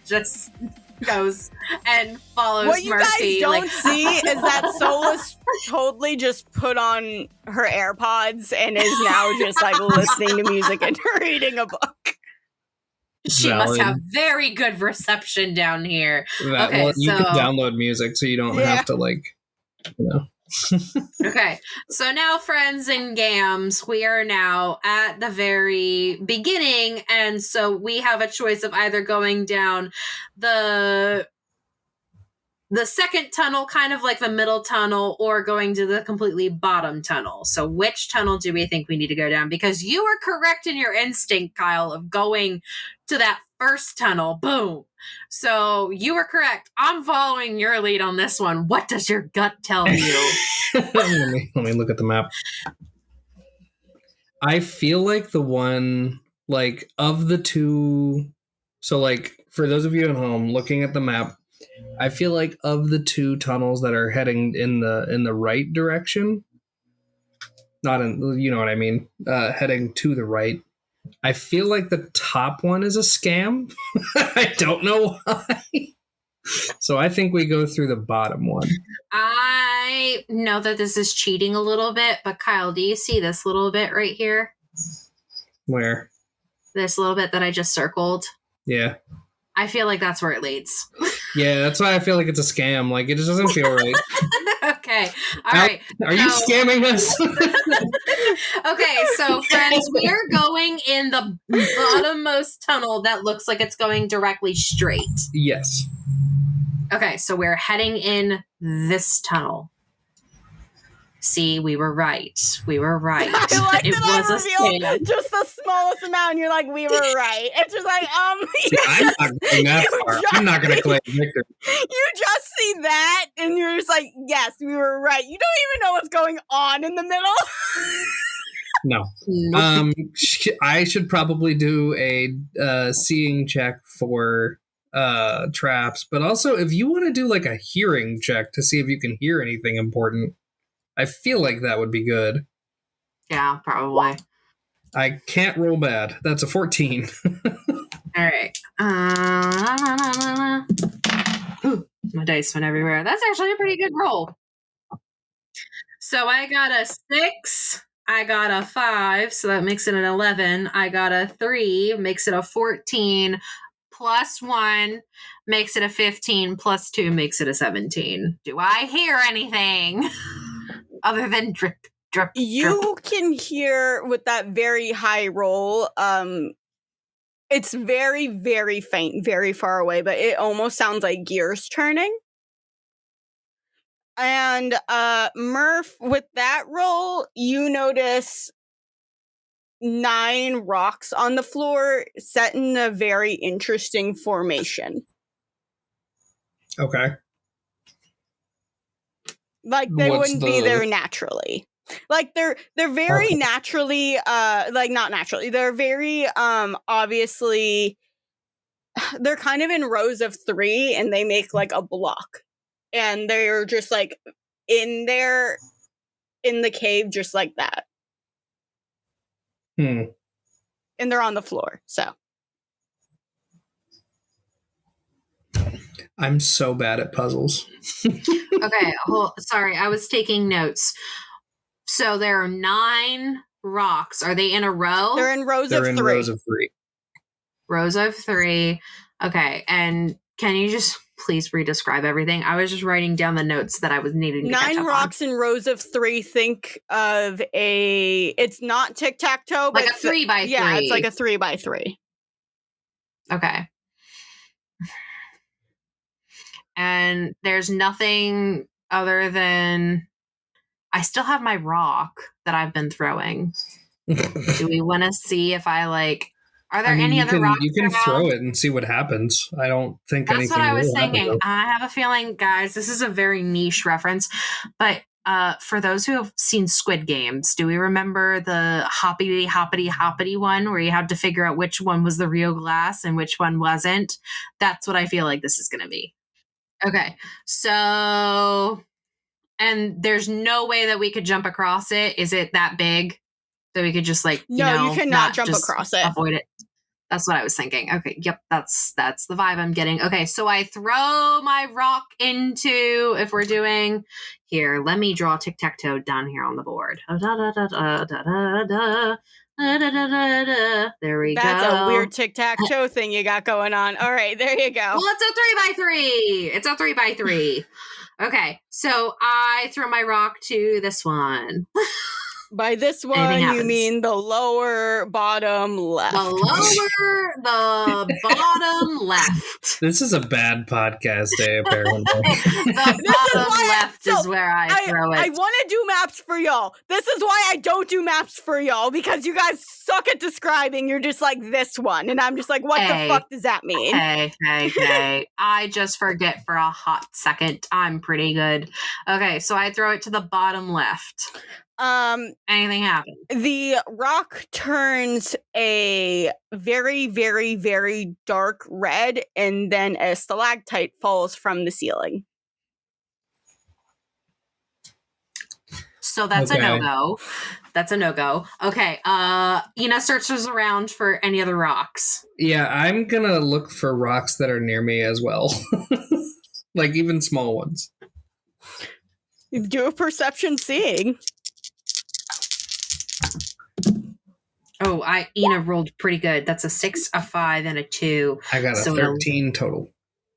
just goes and follows What you Murphy. guys don't see is that Solus totally just put on her AirPods and is now just like listening to music and reading a book. She must have very good reception down here. You can download music so you don't have to Okay, so now, friends and gams, we are now at the very beginning, and so we have a choice of either going down the second tunnel, kind of like the middle tunnel, or going to the completely bottom tunnel. So which tunnel do we think we need to go down? Because you were correct in your instinct, Kyle, of going to that first tunnel. Boom. So you were correct. I'm following your lead on this one. What does your gut tell you? let me look at the map. I feel like the one, like, of the two, so like for those of you at home looking at the map, I feel like of the two tunnels that are heading in the right direction, not in, you know what I mean, heading to the right, I feel like the top one is a scam. I don't know why. So I think we go through the bottom one. I know that this is cheating a little bit, but Kyle, do you see this little bit right here? Where? This little bit that I just circled? Yeah. I feel like that's where it leads. Yeah, that's why I feel like it's a scam. Like, it just doesn't feel right. Okay. All right. Are you scamming us? Okay, so friends, we are going in the bottommost tunnel that looks like it's going directly straight. Yes. Okay, so we're heading in this tunnel. See, we were right. We were right. I like it that was I revealed a scam. just the smallest amount, and you're like, we were right. It's just like, See, I'm not going that far. I'm not going to claim victory. You just see that, and you're just like, yes, we were right. You don't even know what's going on in the middle. No. Nope. I should probably do a seeing check for traps, but also if you want to do like a hearing check to see if you can hear anything important, I feel like that would be good. Yeah, probably. I can't roll bad. That's a 14. All right. Ooh, my dice went everywhere. That's actually a pretty good roll. So I got a 6. I got a 5, so that makes it an 11. I got a 3, makes it a 14. Plus 1 makes it a 15. Plus 2 makes it a 17. Do I hear anything other than drip, drip, You drip? can hear with that very high roll, it's very, very faint, very far away, but it almost sounds like gears turning. And Murph, with that roll, you notice 9 rocks on the floor set in a very interesting formation. Okay. Like they wouldn't be there naturally. Like they're very naturally like not naturally. They're very obviously they're kind of in rows of 3 and they make like a block. And they're just like in there in the cave just like that. And they're on the floor, so. I'm so bad at puzzles. Okay, sorry, I was taking notes. So there are 9 rocks. Are they in a row? They're in rows of 3. Rows of 3. Rows of 3. Okay, and can you just please re-describe everything? I was just writing down the notes that I was needing to catch up 9 rocks on. in rows of 3. Think of it's not tic-tac-toe, but like a 3 by 3. Yeah, it's like a 3 by 3. Okay. And there's nothing other than I still have my rock that I've been throwing. Do we want to see if I are there any other rocks? You can throw it and see what happens. I don't think That's anything what I was will thinking. happen, I have a feeling, guys, this is a very niche reference, but for those who have seen Squid Games, do we remember the hoppity hoppity hoppity one where you had to figure out which one was the real glass and which one wasn't? That's what I feel like this is going to be. Okay, so, and there's no way that we could jump across it. Is it that big that we could just No, you cannot jump just across it. Avoid it. That's what I was thinking. Okay, yep, that's the vibe I'm getting. Okay, so I throw my rock into, if we're doing here, let me draw tic-tac-toe down here on the board. There we go. That's a weird tic-tac-toe thing you got going on. All right, there you go. Well, it's a 3x3. Okay, so I throw my rock to this one. By this one, you mean the lower bottom left. The bottom left. This is a bad podcast day, apparently. The bottom left is where I throw it. I want to do maps for y'all. This is why I don't do maps for y'all, because you guys suck at describing. You're just like, this one. And I'm just like, what the fuck does that mean? Hey. I just forget for a hot second. I'm pretty good. Okay, so I throw it to the bottom left. Anything happens. The rock turns a very, very, very dark red, and then a stalactite falls from the ceiling. So that's a no-go. That's a no-go. Okay, Ina searches around for any other rocks. Yeah, I'm gonna look for rocks that are near me as well. Like even small ones. Do a perception seeing. Oh, Ina rolled pretty good. That's a 6, a 5, and a 2. I got a 13 total.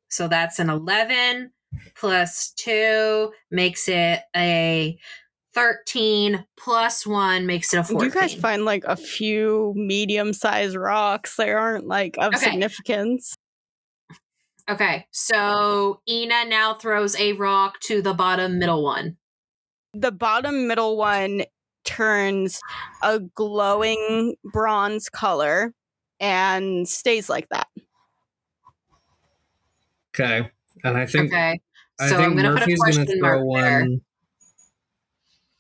So that's an 11 plus 2 makes it a 13 plus 1 makes it a 14. You guys find like a few medium-sized rocks. They aren't like of significance. Okay, so Ina now throws a rock to the bottom middle one. The bottom middle one turns a glowing bronze color and stays like that. Okay. And I think I'm gonna Murphy's put a gonna question throw mark one. there.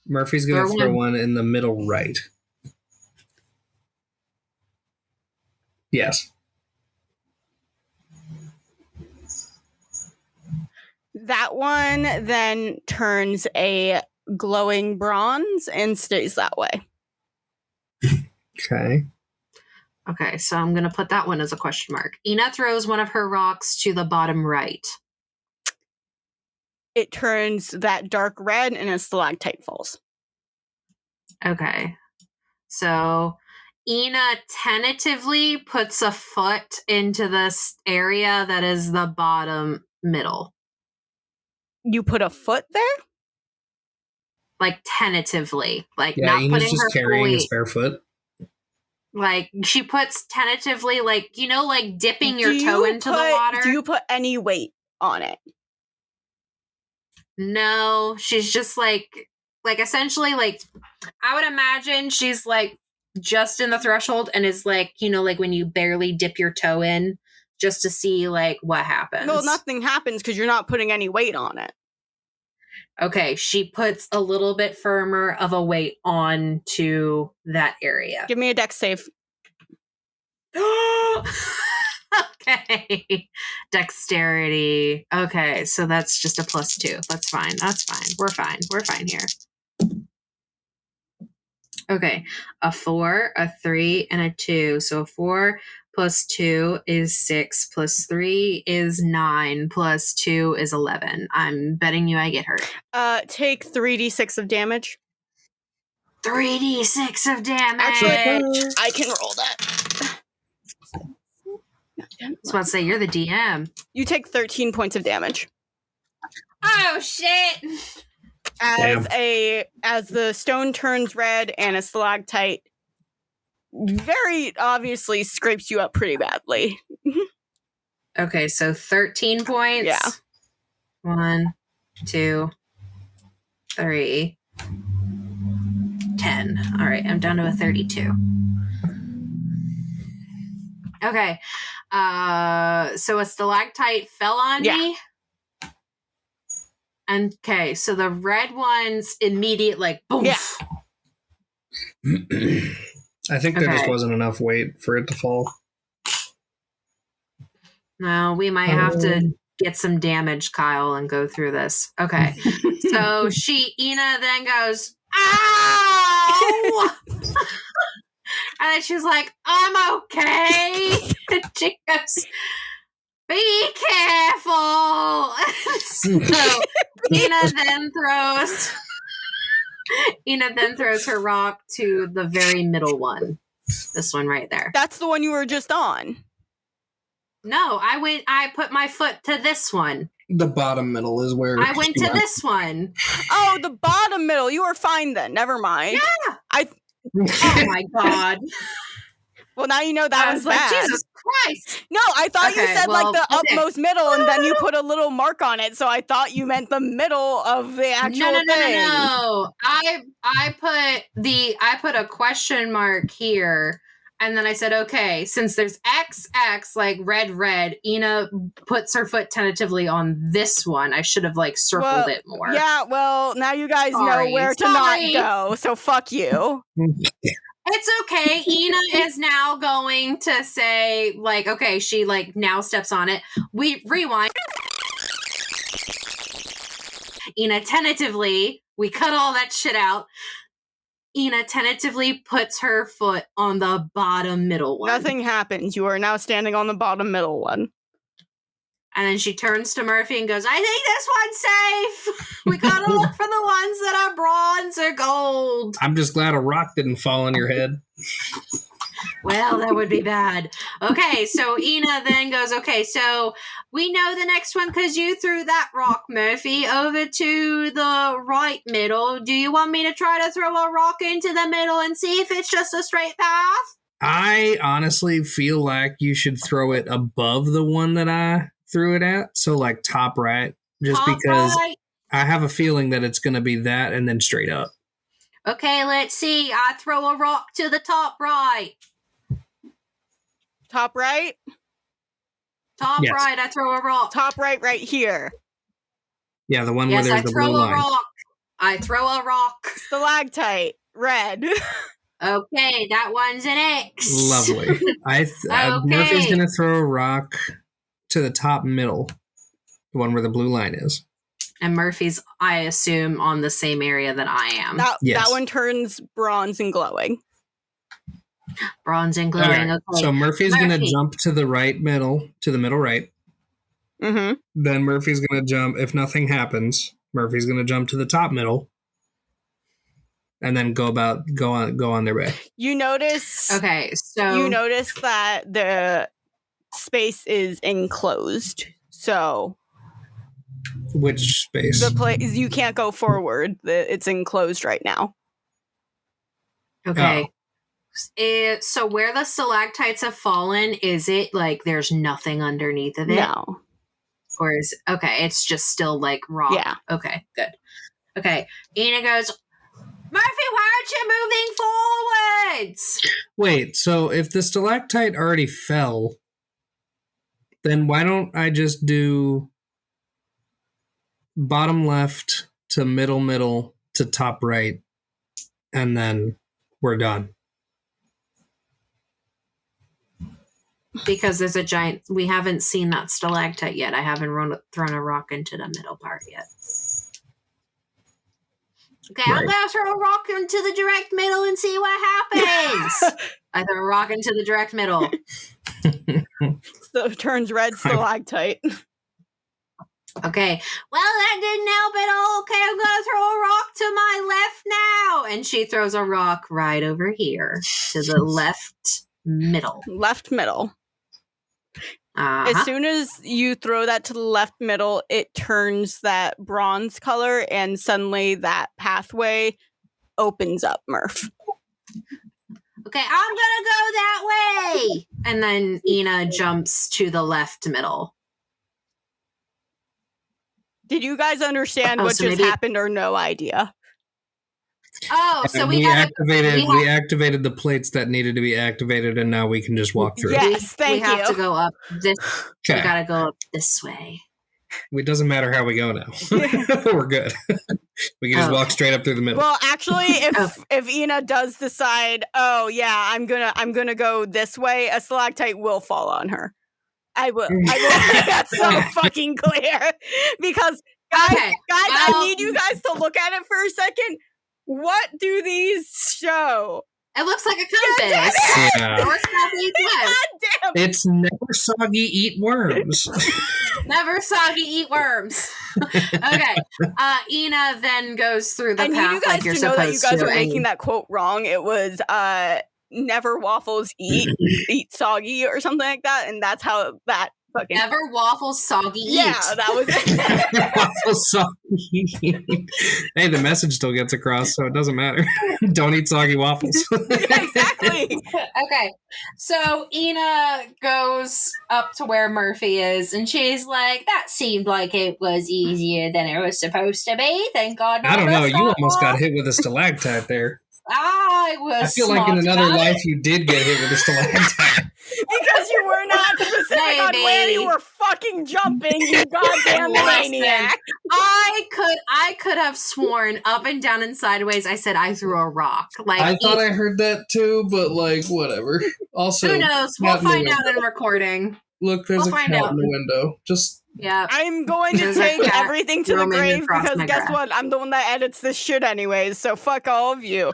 Murphy's gonna throw one in the middle right. Yes. That one then turns a glowing bronze and stays that way. Okay, so I'm going to put that one as a question mark. Ina throws one of her rocks to the bottom right. It turns that dark red and a stalactite falls. Okay. So Ina tentatively puts a foot into this area that is the bottom middle. You put a foot there? Like tentatively. Like not Ina's putting just her carrying a spare foot. Like she puts tentatively, like, you know, like dipping your toe into the water. Do you put any weight on it? No, she's just like essentially, like, I would imagine she's like just in the threshold and is like, you know, like when you barely dip your toe in just to see like what happens. Well, nothing happens because you're not putting any weight on it. Okay, she puts a little bit firmer of a weight onto that area. Give me a dex save. Okay. Dexterity. Okay, so that's just a +2. That's fine. We're fine here. Okay, a 4, a 3, and a 2. So 4 plus 2 is 6, plus 3 is 9, plus 2 is 11. I'm betting you I get hurt. Take 3d6 of damage. 3d6 of damage! Actually, I can roll that. I was about to say, you're the DM. You take 13 points of damage. Oh, shit! As the stone turns red and a stalactite very obviously scrapes you up pretty badly. Okay, so 13 points. Yeah. 1, 2, 3, 10. All right, I'm down to a 32. Okay, so a stalactite fell on me. Okay, so the red one's immediate, like, boom. Yeah. I think there just wasn't enough weight for it to fall. No, we might have to get some damage, Kyle, and go through this. Okay, so Ina then goes, ow! And then she's like, I'm okay. And she goes, be careful. So Ina then throws her rock to the very middle one. This one right there. That's the one you were just on. No, I put my foot to this one. The bottom middle is where I went to this one. Oh, the bottom middle. You were fine then. Never mind. Yeah. Oh my god. Well, now you know that was like, bad. Jesus Christ. No, I thought you said like the upmost middle, and then you put a little mark on it. So I thought you meant the middle of the actual thing. No. I put a question mark here, and then I said, okay, since there's XX, like red, Ina puts her foot tentatively on this one. I should have like circled it more. Yeah, well, now you guys know where to not go. So fuck you. It's okay. Ina is now going to say, like, okay, she, like, now steps on it. We rewind. Ina tentatively, we cut all that shit out. Ina tentatively puts her foot on the bottom middle one. Nothing happens. You are now standing on the bottom middle one. And then she turns to Murphy and goes, I think this one's safe. We gotta look for the ones that are bronze or gold. I'm just glad a rock didn't fall on your head. Well, that would be bad. Okay, so Ina then goes, okay, so we know the next one because you threw that rock, Murphy, over to the right middle. Do you want me to try to throw a rock into the middle and see if it's just a straight path? I honestly feel like you should throw it above the one that I threw it at. So like top right, just top because right. I have a feeling that it's going to be that and then straight up. Okay, let's see. I throw a rock to the top right. Top right? Top right, I throw a rock. Top right here. Yeah, the one where there's the blue line. Rock. I throw a rock. Stalactite, red. Okay, that one's an X. Lovely. Murphy's going to throw a rock to the top middle, the one where the blue line is. And Murphy's, I assume, on the same area that I am. That one turns bronze and glowing. Bronze and glowing. Okay. So Murphy's going to jump to the right middle, to the middle right. Mm-hmm. Then Murphy's going to jump, if nothing happens, Murphy's going to jump to the top middle. And then go on their way. You notice. Okay, so you notice that the space is enclosed. So, which space? The place you can't go forward. It's enclosed right now. Okay. So where the stalactites have fallen, is it like there's nothing underneath of it? No. Or is it's just still like rock. Yeah. Okay, good. Okay. Ina goes, Murphy, why aren't you moving forwards? Wait, so if the stalactite already fell, then why don't I just do bottom left to middle to top right, and then we're done? Because there's a giant... We haven't seen that stalactite yet. I haven't thrown a rock into the middle part yet. Okay, right. I'm going to throw a rock into the direct middle and see what happens. I throw a rock into the direct middle. So it turns red stalactite. Okay, well, that didn't help at all. Okay, I'm going to throw a rock to my left now. And she throws a rock right over here to the left middle. Left middle. Uh-huh. As soon as you throw that to the left middle, it turns that bronze color, and suddenly that pathway opens up, Murph. Okay, I'm gonna go that way! And then Ina jumps to the left middle. Did you guys understand what just happened, or no idea? Oh, so we activated the plates that needed to be activated, and now we can just walk through. Yes, thank you. We have to go up this. Okay. We gotta go up this way. It doesn't matter how we go now. We're good. We can just walk straight up through the middle. Well, actually, if Ina does decide, oh yeah, I'm gonna go this way, a stalactite will fall on her. I will make that so fucking clear, because guys, I need you guys to look at it for a second. What do these show? It looks like a compass. Yeah. North, south, east, west. God damn. It's never soggy, eat worms. Never soggy, eat worms. Okay. Ina then goes through the I need path you guys like you're to know that you supposed guys to. are making that quote wrong. It was never waffles eat soggy or something like that, and that's how that fucking Never waffles soggy yeah, eat. that was it. Waffle soggy. Hey, the message still gets across, so it doesn't matter. Don't eat soggy waffles. Exactly. Okay. So Ina goes up to where Murphy is, and she's like, that seemed like it was easier than it was supposed to be. Thank God. I don't know. You stop almost off. got hit with a stalactite there. I was I feel like in smart another about life it. you did get hit with a stalactite. Because you were not specific on where you Maybe. were fucking jumping, you goddamn Listen. maniac. I could have sworn up and down and sideways I said I threw a rock. Like I thought I heard that too, but like whatever. Also, who knows? We'll cat in the find out in window. recording. Look, there's We'll a find cat out. in the window. Just Yeah. I'm going to There's a take cat everything to the roaming grave across because my guess grass. what? I'm the one that edits this shit anyways, so fuck all of you.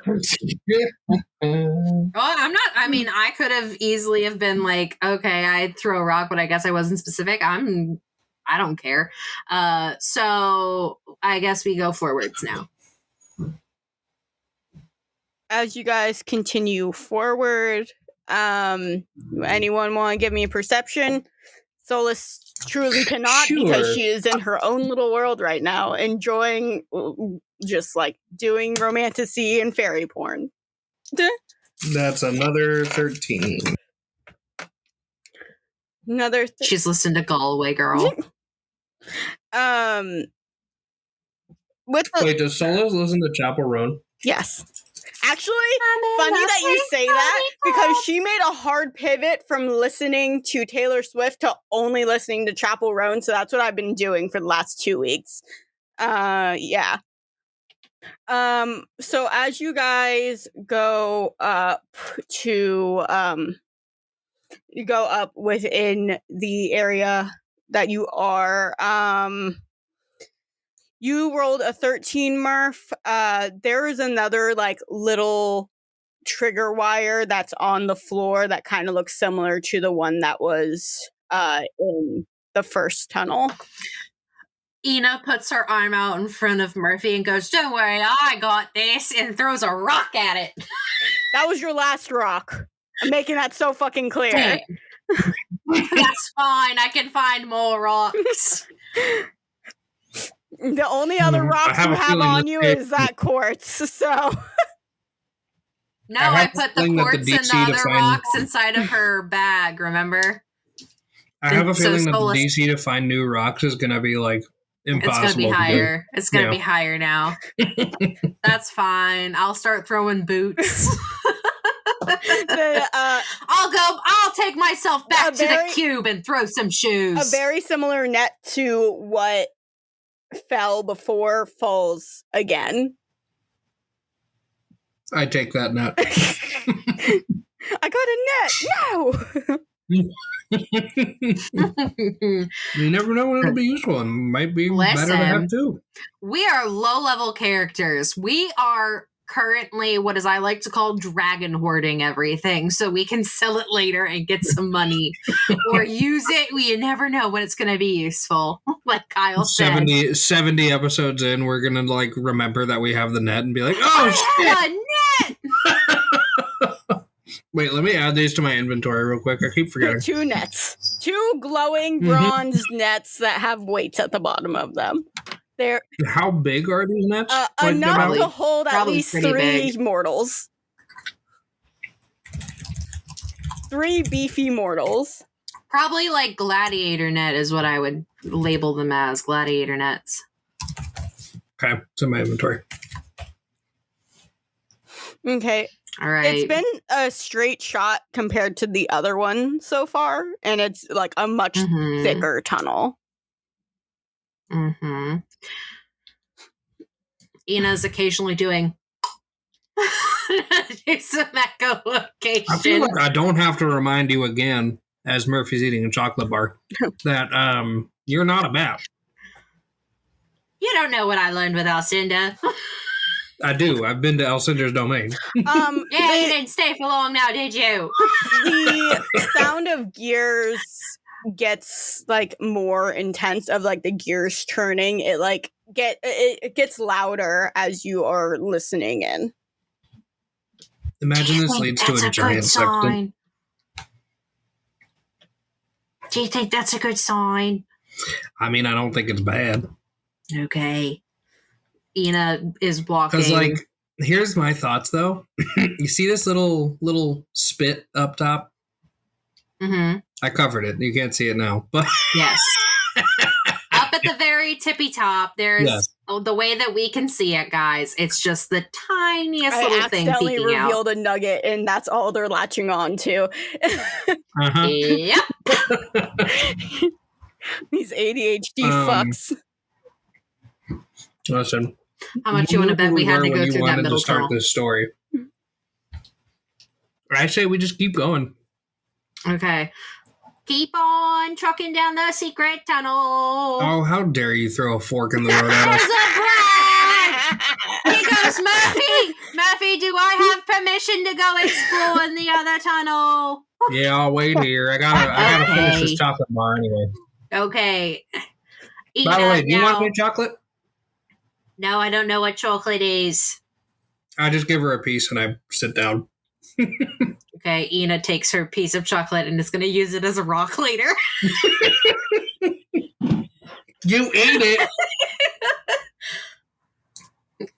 Well, I'm not. I mean, I could have easily have been like, okay, I'd throw a rock, but I guess I wasn't specific. I don't care. So I guess we go forwards now. As you guys continue forward, anyone want to give me a perception? Solus truly cannot because Sure. she is in her own little world right now, enjoying just like doing romantasy and fairy porn. That's another 13. Another She's listened to Galway Girl. with the Wait, does Solos listen to Chapel Roan? yes. Actually, funny that you say that because she made a hard pivot from listening to Taylor Swift to only listening to Chapel Roan, so that's what I've been doing for the last 2 weeks. Yeah. So as you guys go up to you go up within the area that you are, you rolled a 13, Murph. There is another like little trigger wire that's on the floor that kind of looks similar to the one that was in the first tunnel. Ina puts her arm out in front of Murphy and goes, "Don't worry, I got this," and throws a rock at it. That was your last rock. I'm making that so fucking clear. Dang. That's fine. I can find more rocks. The only other rocks have you a have feeling on that you they- is that quartz. So No, I I have a put the feeling that the quartz and the DC to other find- rocks inside of her bag, remember? I have a So feeling that the Solus- DC to find new rocks is going to be like impossible. It's gonna be higher. It's gonna Yeah. be higher now. That's fine. I'll start throwing boots. I'll take myself back to the cube and throw some shoes. a very similar net to what fell before falls again. I take that net. I got a net. No. You never know when it'll be useful, and might be better to have too. We are low-level characters. We are currently what is I like to call dragon hoarding everything so we can sell it later and get some money or use it. We never know when it's going to be useful. Like Kyle said. 70 episodes in, we're going to like remember that we have the net and be like, oh shit! A net! Wait, let me add these to my inventory real quick. I keep forgetting. 2 nets. 2 glowing bronze nets that have weights at the bottom of them. They're How big are these nets? enough Probably- to hold at probably least pretty 3 big. mortals. 3 beefy mortals. Probably like gladiator net is what I would label them as. Gladiator nets. Okay, it's in my inventory. Okay. All right. It's been a straight shot compared to the other one so far, and it's like a much Mhm. thicker tunnel. Mm-hmm. Ina's occasionally doing some echolocation. I feel like I don't have to remind you again, as Murphy's eating a chocolate bar, that you're not a bat. You don't know what I learned with Alcinda. I do. I've been to Elsinger's domain. Yeah, you didn't stay for long now, did you? The sound of gears gets like more intense, of like the gears turning. It like it gets louder as you are listening in. Imagine this leads to a giant sextant. Do you think that's a good sign? I mean, I don't think it's bad. Okay. Ina is walking. Because, like, here's my thoughts, though. You see this little spit up top? Mm-hmm. I covered it. You can't see it now. But yes. Up at the very tippy top, there's the way that we can see it, guys. It's just the tiniest little thing peeking out. I accidentally revealed a nugget, and that's all they're latching on to. Yep. These ADHD fucks. Listen. How much you want to bet we had to go through that middle tunnel? This story. I say we just keep going. Okay. Keep on trucking down the secret tunnel. Oh, how dare you throw a fork in the road at us? Here goes Murphy. Murphy, do I have permission to go explore in the other tunnel? Yeah, I'll wait here. I gotta finish this chocolate bar anyway. Okay. By the way, do you want any chocolate? No, I don't know what chocolate is. I just give her a piece and I sit down. Okay, Ina takes her piece of chocolate and is going to use it as a rock later. You ate it.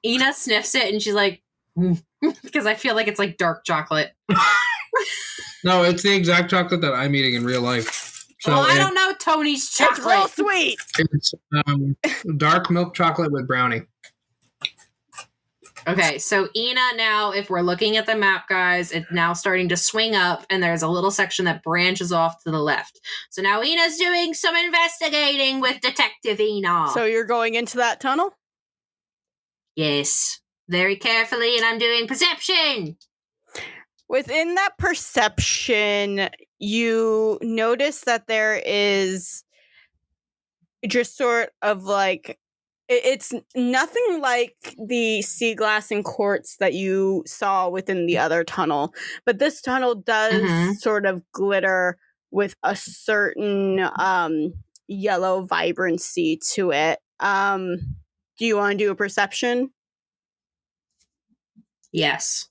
Ina sniffs it and she's like, because I feel like it's like dark chocolate. No, it's the exact chocolate that I'm eating in real life. So I don't know Tony's chocolate. It's real sweet. It's dark milk chocolate with brownie. Okay, so Ina now, if we're looking at the map, guys, it's now starting to swing up, and there's a little section that branches off to the left. So now Ina's doing some investigating with Detective Ina. So you're going into that tunnel? Yes, very carefully, and I'm doing perception. Within that perception, you notice that there is just sort of like, it's nothing like the sea glass and quartz that you saw within the other tunnel, but this tunnel does sort of glitter with a certain yellow vibrancy to it. Do you want to do a perception? Yes.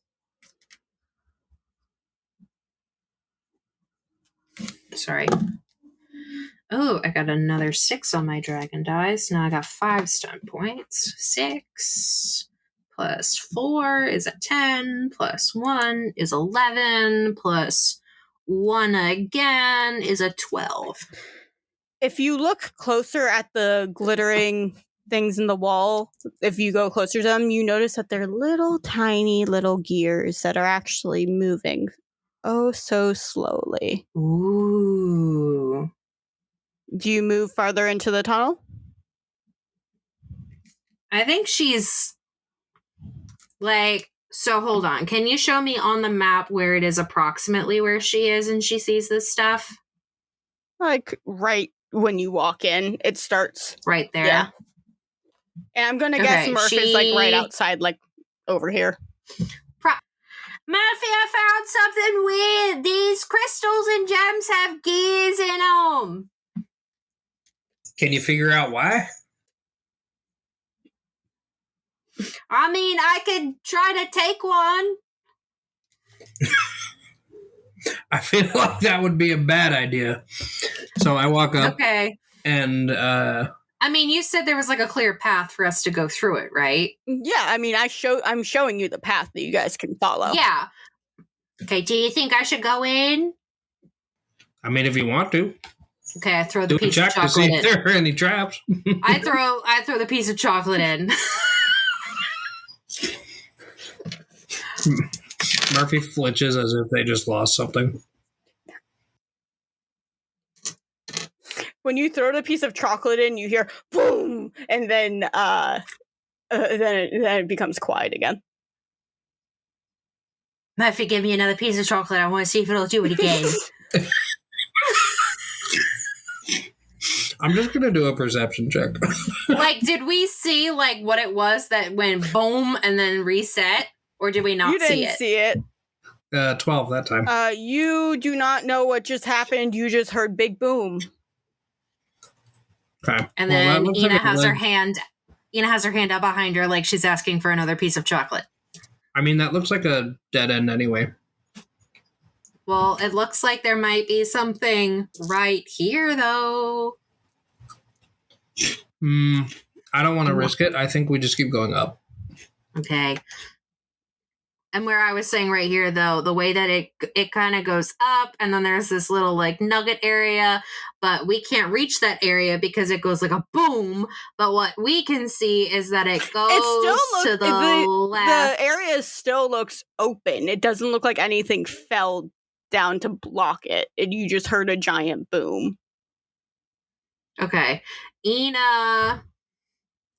Sorry. Oh, I got another 6 on my dragon dice. Now I got 5 stun points. 6 plus 4 is a 10, plus 1 is 11, plus 1 again is a 12. If you look closer at the glittering things in the wall, if you go closer to them, you notice that they're little tiny little gears that are actually moving oh so slowly. Ooh. Do you move farther into the tunnel? I think she's like, so hold on. Can you show me on the map where it is approximately where she is and she sees this stuff? Like right when you walk in, it starts. Right there. Yeah. And I'm going to guess Murph is like right outside, like over here. Murphy, I found something weird. These crystals and gems have gears in them. Can you figure out why? I mean, I could try to take one. I feel like that would be a bad idea. So I walk up. Okay. And I mean, you said there was like a clear path for us to go through it, right? Yeah, I mean, I'm showing you the path that you guys can follow. Yeah. Okay, do you think I should go in? I mean, if you want to. Okay, I throw the piece of chocolate to see in. If there are any traps. I throw the piece of chocolate in. Murphy flinches as if they just lost something. When you throw the piece of chocolate in, you hear boom, and then it becomes quiet again. Murphy, give me another piece of chocolate. I want to see if it'll do it again. I'm just going to do a perception check. Like, did we see, like, what it was that went boom and then reset? Or did we not see it? You didn't see it. 12 that time. You do not know what just happened. You just heard big boom. Okay. And then Ina has her hand out behind her like she's asking for another piece of chocolate. I mean, that looks like a dead end anyway. Well, it looks like there might be something right here, though. I don't want to risk it. I think we just keep going up. Okay. And where I was saying right here, though, the way that it kind of goes up, and then there's this little, like, nugget area, but we can't reach that area because it goes like a boom. But what we can see is that it goes to the left. The area still looks open. It doesn't look like anything fell down to block it. You just heard a giant boom. Okay. Ina,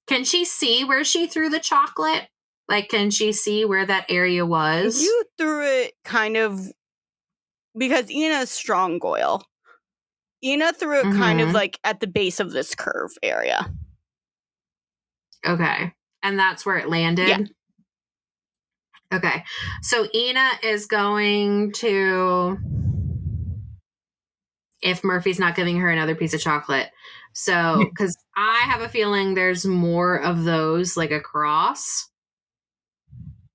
can she see where she threw the chocolate? Like, can she see where that area was? You threw it kind of... Because Ina's strong goyle. Ina threw it kind of like at the base of this curve area. Okay. And that's where it landed? Yeah. Okay. So Ina is going to... If Murphy's not giving her another piece of chocolate. So, because I have a feeling there's more of those, like, across...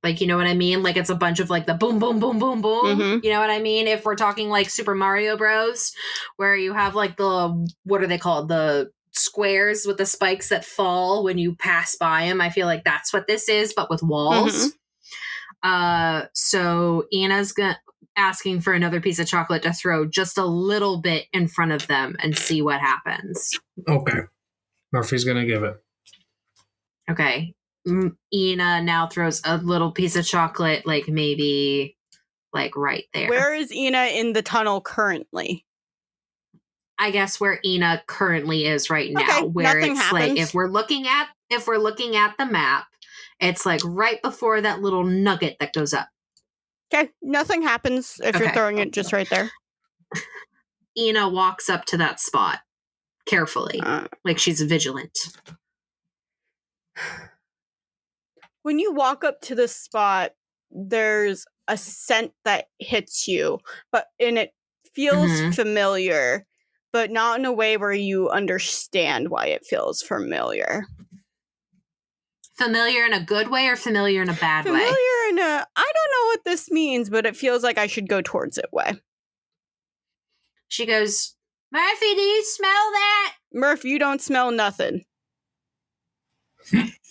Like, you know what I mean? Like, it's a bunch of, like, the boom, boom, boom, boom, boom. Mm-hmm. You know what I mean? If we're talking, like, Super Mario Bros., where you have, like, the, what are they called? The squares with the spikes that fall when you pass by them. I feel like that's what this is, but with walls. Mm-hmm. So Ina's asking for another piece of chocolate to throw just a little bit in front of them and see what happens. Okay. Murphy's going to give it. Okay. Ina now throws a little piece of chocolate, like maybe like right there. Where is Ina in the tunnel currently? I guess where Ina currently is right now, okay, where nothing it's happens. like if we're looking at the map, it's like right before that little nugget that goes up. Okay, nothing happens if you're throwing it just right there. Ina walks up to that spot carefully, like she's vigilant. When you walk up to the spot, there's a scent that hits you, and it feels familiar, but not in a way where you understand why it feels familiar. Familiar in a good way or familiar in a bad way? Familiar in a, I don't know what this means, but it feels like I should go towards it way. She goes, Murphy, do you smell that? Murph, you don't smell nothing.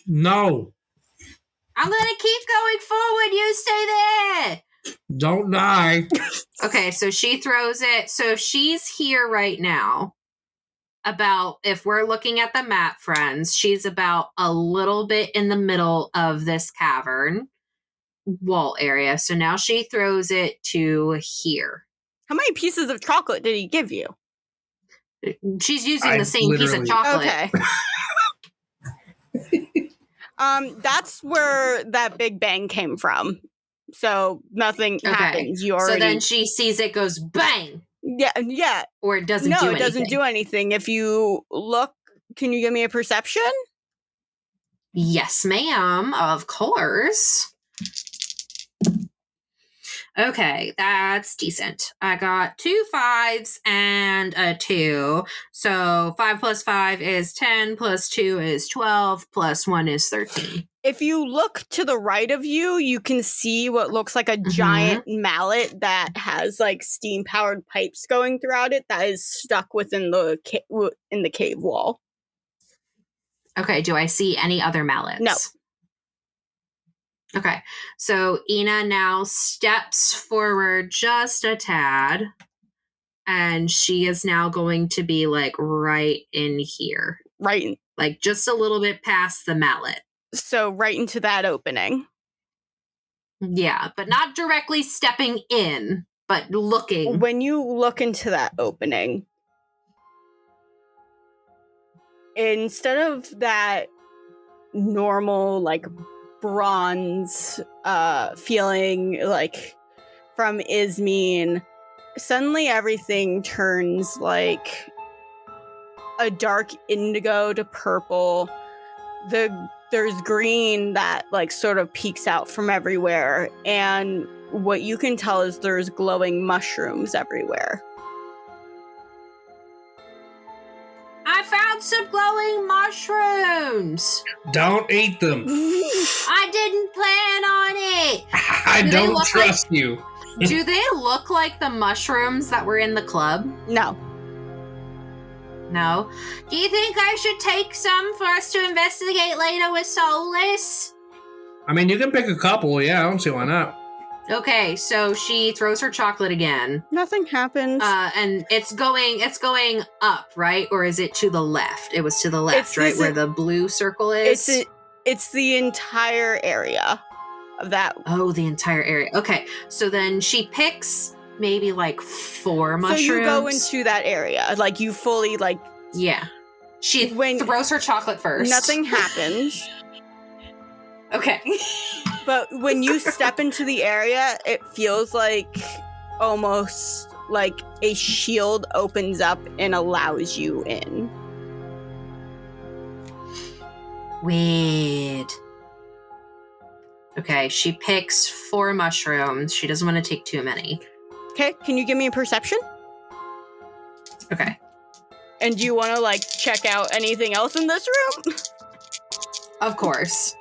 No. I'm going to keep going forward. You stay there. Don't die. Okay, so she throws it. So if she's here right now, if we're looking at the map, friends, she's about a little bit in the middle of this cavern wall area. So now she throws it to here. How many pieces of chocolate did he give you? She's using the same piece of chocolate. Okay. That's where that big bang came from. So nothing happens. You already... So then she sees it goes bang. Yeah. Or it doesn't do anything. No, it doesn't do anything. If you look, can you give me a perception? Yes, ma'am. Of course. Okay, that's decent. I got 2 5s and a 2. So 5 plus 5 is 10, plus 2 is 12, plus 1 is 13. If you look to the right of you, you can see what looks like a giant mallet that has like steam-powered pipes going throughout it that is stuck within the cave wall. Okay, do I see any other mallets? No. Okay, so Ina now steps forward just a tad, and she is now going to be like right in here. Right. Like just a little bit past the mallet. So right into that opening. Yeah, but not directly stepping in, but looking. When you look into that opening, instead of that normal, like, bronze feeling, like, from Ismene, suddenly everything turns, like, a dark indigo to purple. There's green that like sort of peeks out from everywhere, and what you can tell is there's glowing mushrooms everywhere. I found some glowing mushrooms. Don't eat them. I didn't plan on it. I don't trust you. Do they look like the mushrooms that were in the club? No. No. Do you think I should take some for us to investigate later with Soulless? I mean, you can pick a couple. Yeah, I don't see why not. Okay, so she throws her chocolate again. Nothing happens. And it's going up, right? Or is it to the left? It was to the left, right? Where the blue circle is? It's the entire area of that. Oh, the entire area. Okay, so then she picks maybe like 4 mushrooms. So you go into that area. Like you fully like... Yeah. She throws her chocolate first. Nothing happens. Okay. But when you step into the area, it feels like almost like a shield opens up and allows you in. Weird. Okay, she picks 4 mushrooms. She doesn't want to take too many. Okay, can you give me a perception? Okay. And do you want to like check out anything else in this room? Of course.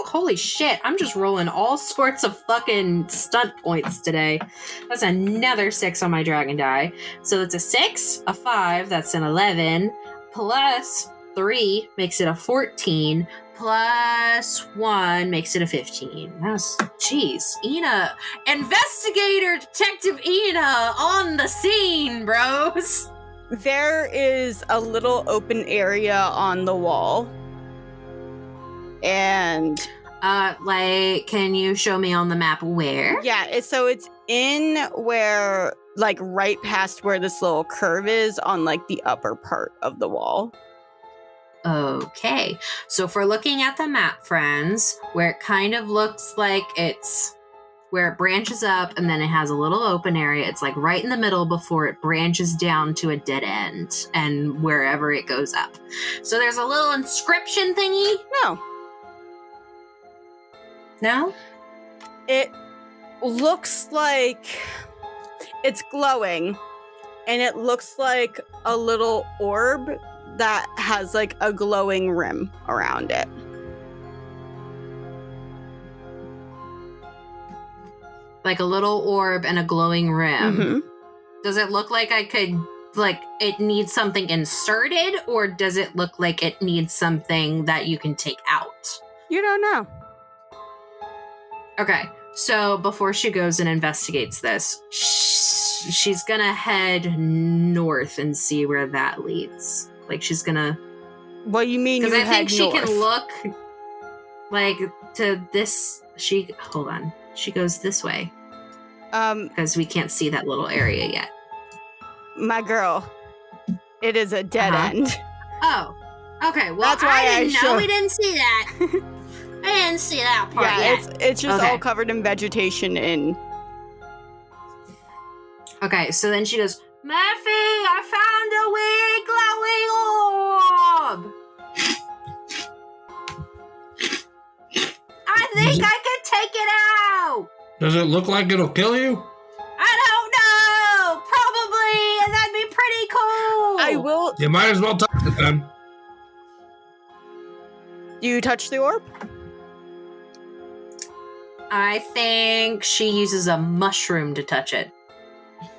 Holy shit, I'm just rolling all sorts of fucking stunt points today. That's another 6 on my dragon die. So it's a 6, a 5, that's an 11, plus 3 makes it a 14, plus 1 makes it a 15. That's, jeez, Ina, investigator detective Ina on the scene, bros. There is a little open area on the wall. And like, can you show me on the map where? Yeah, it's in where, like, right past where this little curve is on, like, the upper part of the wall. Okay, so if we're looking at the map, friends, where it kind of looks like it's where it branches up and then it has a little open area, it's like right in the middle before it branches down to a dead end and wherever it goes up. So there's a little inscription thingy? No? It looks like it's glowing, and it looks like a little orb that has like a glowing rim around it. Like a little orb and a glowing rim. Mm-hmm. Does it look like it needs something inserted, or does it look like it needs something that you can take out? You don't know. Okay, so before she goes and investigates this, she's gonna head north and see where that leads. Like, she's gonna... What do you mean? Because I think she north? can look, like, to this... Hold on. She goes this way. Because we can't see that little area yet. My girl, it is a dead end. Oh, okay. Well, that's why I didn't know. We didn't see that. I didn't see that part yet. It's just all covered in vegetation and... Okay, so then she goes, Murphy, I found a weird glowing orb! I think I can take it out! Does it look like it'll kill you? I don't know! Probably, and that'd be pretty cool! I will... You might as well touch it then. Do you touch the orb? I think she uses a mushroom to touch it.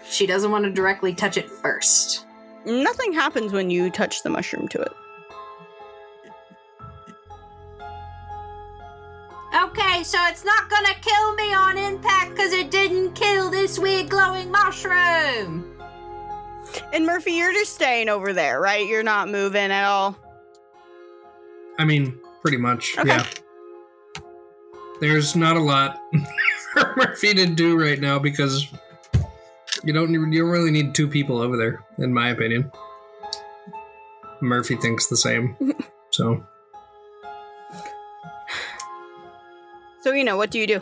She doesn't want to directly touch it first. Nothing happens when you touch the mushroom to it. Okay, so it's not gonna kill me on impact because it didn't kill this weird glowing mushroom. And Murphy, you're just staying over there, right? You're not moving at all? I mean, pretty much, okay. Yeah. There's not a lot for Murphy to do right now because you don't really need 2 people over there, in my opinion. Murphy thinks the same, so... So, what do you do?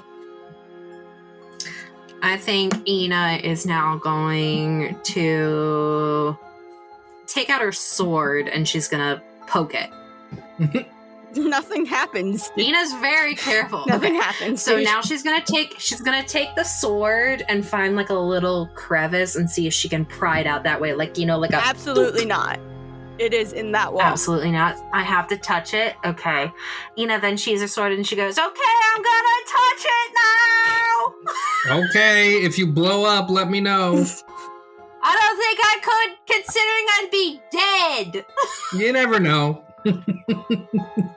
I think Ina is now going to take out her sword and she's gonna poke it. Nothing happens. Ina's very careful. Nothing happens. So now she's gonna take the sword and find like a little crevice and see if she can pry it out that way. Like, you know, like a absolutely not. It is in that wall. Absolutely not. I have to touch it. Okay. Ina then she's her sword and she goes, okay, I'm gonna touch it now. Okay, if you blow up, let me know. I don't think I could, considering I'd be dead. You never know.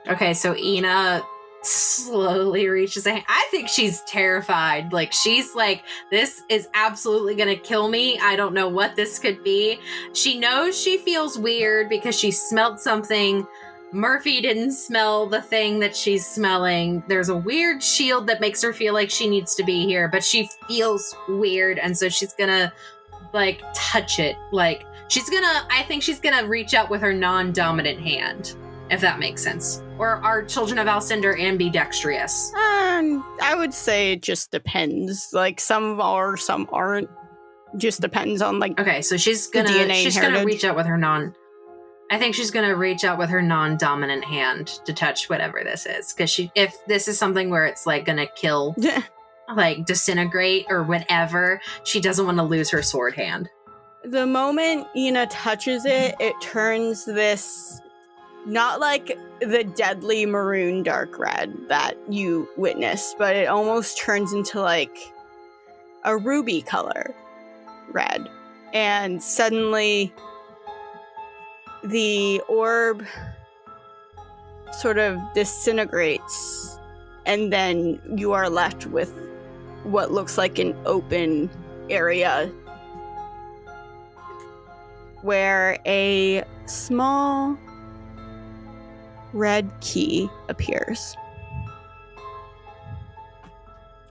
Okay, so Ina slowly reaches a hand. I think she's terrified. Like, she's like, this is absolutely gonna kill me. I don't know what this could be. She knows she feels weird because she smelled something. Murphy didn't smell the thing that she's smelling. There's a weird shield that makes her feel like she needs to be here, but she feels weird, and so she's gonna like touch it. Like, I think she's gonna reach out with her non-dominant hand, if that makes sense. Or are children of Alcindor ambidextrous? I would say it just depends. Like, some are, some aren't. Just depends on, like, okay, so she's gonna reach out with her I think she's gonna reach out with her non-dominant hand to touch whatever this is. Because if this is something where it's like gonna kill, like disintegrate or whatever, she doesn't want to lose her sword hand. The moment Ina touches it, it turns this, not like the deadly maroon dark red that you witnessed, but it almost turns into like a ruby color red. And suddenly the orb sort of disintegrates, and then you are left with what looks like an open area where a small red key appears.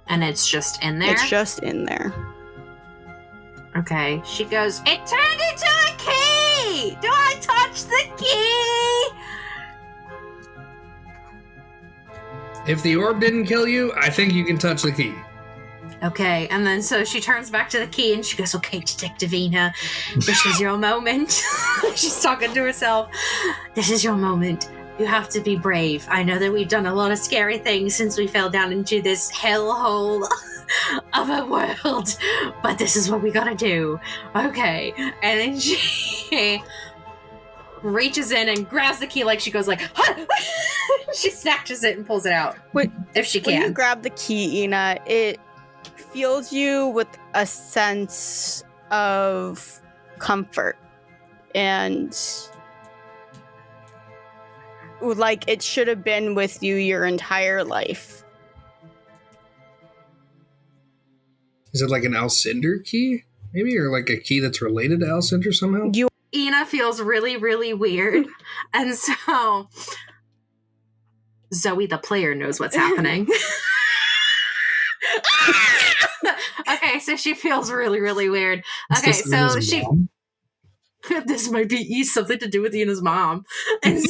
And it's just in there? It's just in there. Okay. She goes, it turned into a key! Do I touch the key? If the orb didn't kill you, I think you can touch the key. Okay, and then so she turns back to the key and she goes, okay, Detective Ina, this is your moment. She's talking to herself. This is your moment. You have to be brave. I know that we've done a lot of scary things since we fell down into this hellhole of a world, but this is what we gotta do. Okay, and then she reaches in and grabs the key like she goes like, she snatches it and pulls it out. If she can. When you grab the key, Ina, it fills you with a sense of comfort and like it should have been with you your entire life. Is it like an Alcindor key? Maybe, or like a key that's related to Alcindor somehow? Ina feels really, really weird. And so Zoe, the player, knows what's happening. Okay, so she feels really, really weird. Okay, so she... Mom? This might be something to do with Ina's mom. And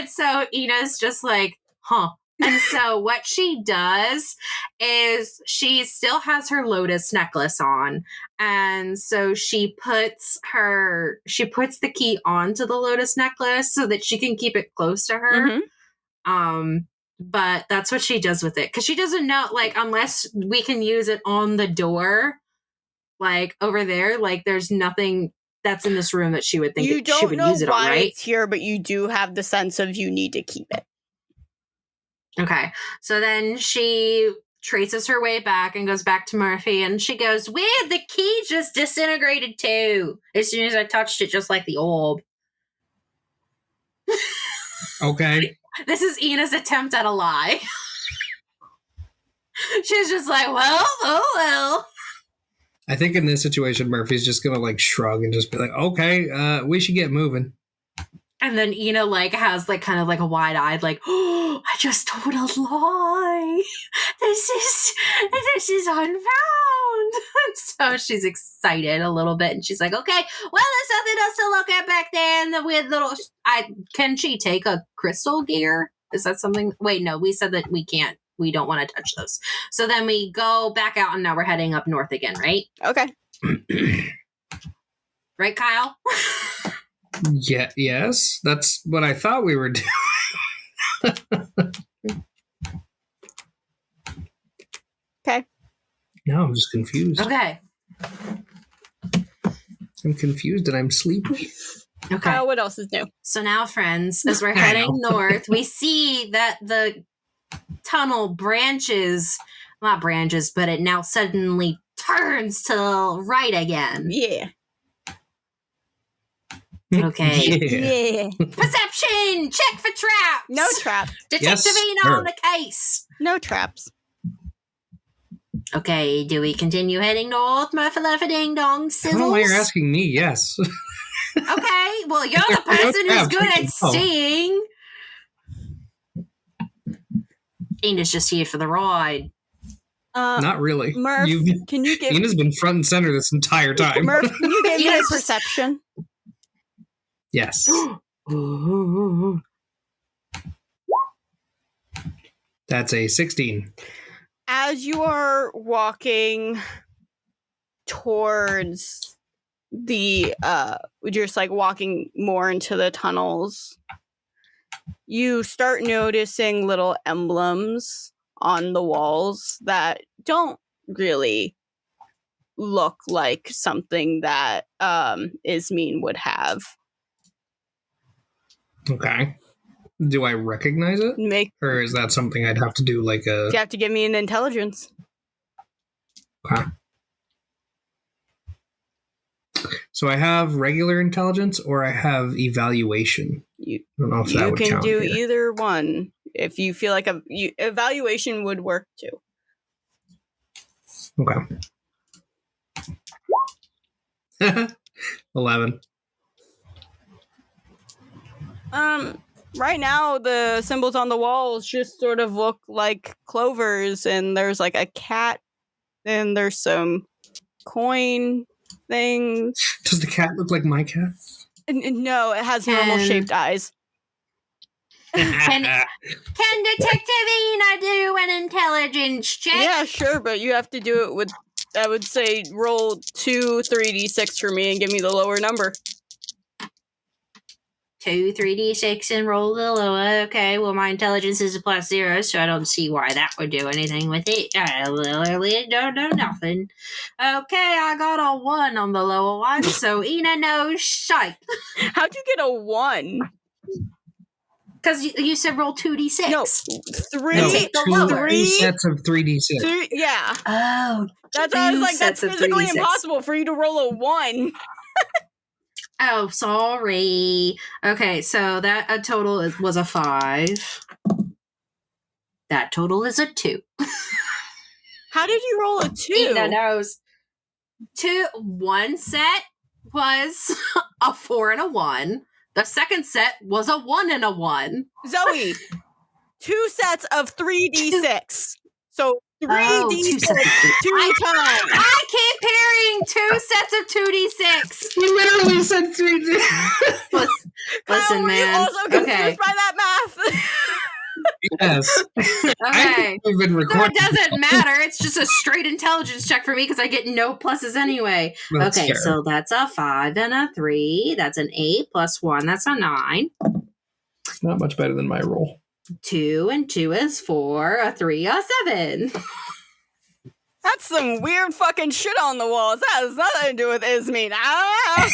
so Ina's just like, huh. And so what she does is she still has her lotus necklace on. And so she puts the key onto the lotus necklace so that she can keep it close to her. Mm-hmm. But that's what she does with it. Because she doesn't know, like, unless we can use it on the door, like, over there, like, there's nothing that's in this room that she would think she would use it on, right? You don't know why it's here, but you do have the sense of you need to keep it. Okay. So then she traces her way back and goes back to Murphy, and she goes, weird, the key just disintegrated too. As soon as I touched it, just like the orb. Okay. This is Ina's attempt at a lie. She's just like, well, oh well. I think in this situation, Murphy's just gonna like shrug and just be like, okay, we should get moving. And then Ina like has like kind of like a wide-eyed like, oh, I just told a lie. This is unfound. And so she's excited a little bit, and she's like, okay, well, there's something else to look at back there. And the weird little, can she take a crystal gear? Is that something? Wait, no, we said that we can't. We don't want to touch those. So then we go back out, and now we're heading up north again, right? Okay. Right, Kyle? Yeah, yes. That's what I thought we were doing. Okay. Now I'm just confused. Okay. I'm confused and I'm sleepy. Okay. Kyle, what else is new? So now, friends, as we're heading north, we see that the tunnel branches, not branches, but it now suddenly turns to right again. Yeah. Okay. Yeah. Perception! Check for traps! No traps. Detective Yes, Ina sir. on the case! No traps. Okay, do we continue heading north, Murphy Ding Dong I don't know why you're Sizzles? asking me. Yes. Okay, well, you're the There are no person who's traps, good we at can go. seeing. Ina's just here for the ride. Not really. Murph, can you give Ina's been front and center this entire time. Murph? Can you give me a Ina's just- perception? Yes. That's a 16. As you are walking towards the just like walking more into the tunnels, you start noticing little emblems on the walls that don't really look like something that Ismene would have. Okay. Do I recognize it? Or is that something I'd have to do like a... You have to give me an intelligence. Okay. So I have regular intelligence or I have evaluation. I don't know if that You would can count do here. either one. If you feel like evaluation would work too. Okay. 11. Right now the symbols on the walls just sort of look like clovers, and there's like a cat, and there's some coin things. Does the cat look like my cat? No, it has normal shaped eyes. Can Detective Ina do an intelligence check? Yeah, sure, but you have to do it with, I would say, roll 2 3d6 for me and give me the lower number. 2 3d6 and roll the lower. Okay, well, my intelligence is a +0, so I don't see why that would do anything with it. I literally don't know nothing. Okay, I got a 1 on the lower one, so Ina knows shite. How'd you get a 1? Because you said roll 2d6. No, 3. No, Take the two, lower. two sets of 3d6. 3, yeah. Oh, That's why I was like, that's sets of physically 3d6. impossible for you to roll a 1. Oh, sorry. Okay, so that a total was a 5. That total is a 2. How did you roll a 2? Ina knows. 1 set was a 4 and a 1. The second set was a 1 and a 1. Zoe, 2 sets of 3d6. So 3d6 Oh, 2 sets. 2 times. I keep hearing 2 sets of 2d6. You literally said 3d6. Listen, Were man. you also confused Okay. by that math? Yes. I Okay. think we've been So recording. it doesn't matter. It's just a straight intelligence check for me because I get no pluses anyway. That's Okay, fair. so that's a 5 and a 3. That's an 8 plus 1. That's a 9. Not much better than my roll. 2 and 2 is 4. A 3, a 7. That's some weird fucking shit on the walls. That has nothing to do with Ismene. Ah!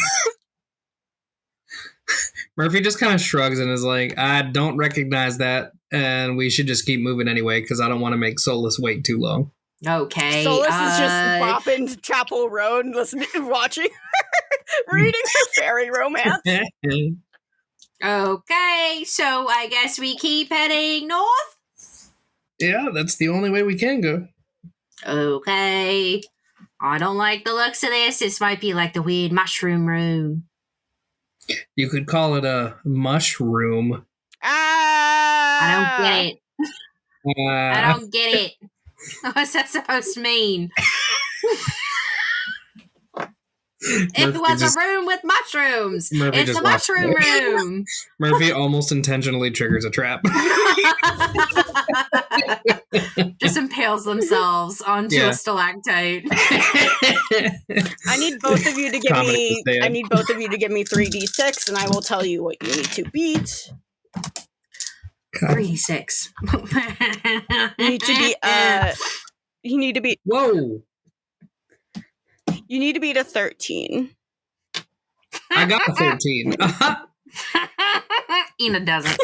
Murphy just kind of shrugs and is like, I don't recognize that, and we should just keep moving anyway, because I don't want to make Solus wait too long. Okay. Solus is just bopping to Chapel Road and listening, watching, reading her fairy romance. Okay, so I guess we keep heading north? Yeah, that's the only way we can go. Okay. I don't like the looks of this. This might be like the weird mushroom room. You could call it a mushroom. Ah! I don't get it. I Uh, don't get it. What's that supposed to mean? It was a room with mushrooms. Murphy It's a mushroom room. Murphy almost intentionally triggers a trap. Just impales themselves onto a stalactite. I need both of you to give me 3d6, and I will tell you what you need to beat. 3d6. You need to beat Whoa. You need to beat a 13. I got a 13. Ina doesn't.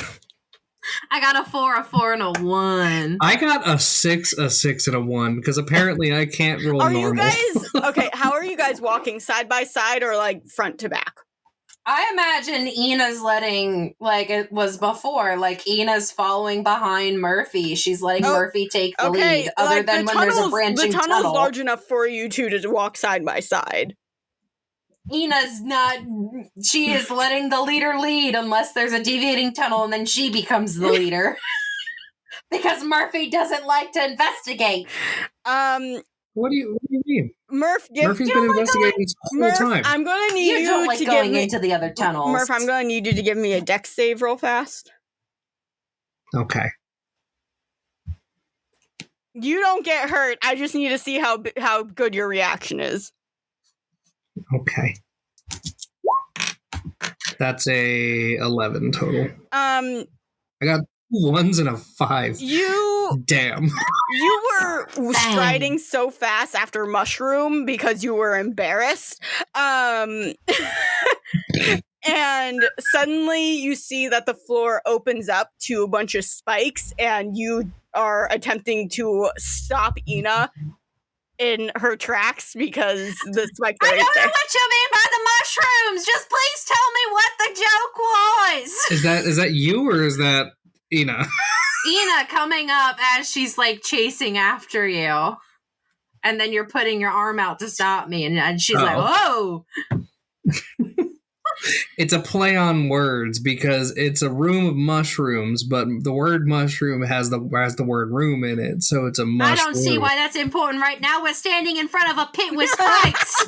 I got a 4, a 4, and a 1. I got a 6, a 6, and a 1 because apparently I can't roll normal. You guys okay? How are you guys walking? Side by side or like front to back? I imagine Ina's letting, like it was before, like Ina's following behind Murphy. She's letting Murphy take the lead, other than when there's a branching tunnel. The tunnel's large enough for you two to walk side by side. Ina's not, she is letting the leader lead unless there's a deviating tunnel and then she becomes the leader. Because Murphy doesn't like to investigate. What do you mean? Murphy's been investigating this whole time. I'm going to need you don't like to going give me into the other tunnels. Murph, I'm going to need you to give me a dex save real fast. Okay. You don't get hurt. I just need to see how good your reaction is. Okay. That's a 11 total. I got 2 1s and a 5. Damn. You were striding so fast after mushroom because you were embarrassed. And suddenly you see that the floor opens up to a bunch of spikes and you are attempting to stop Ina in her tracks because the spikes are I don't know there. what you mean by the mushrooms. Just please tell me what the joke was. Is that you or is that Ina? Ina coming up as she's like chasing after you. And then you're putting your arm out to stop me. And she's like, whoa. It's a play on words because it's a room of mushrooms, but the word mushroom has the word room in it, so it's a mushroom. I don't see why that's important right now. We're standing in front of a pit with spikes.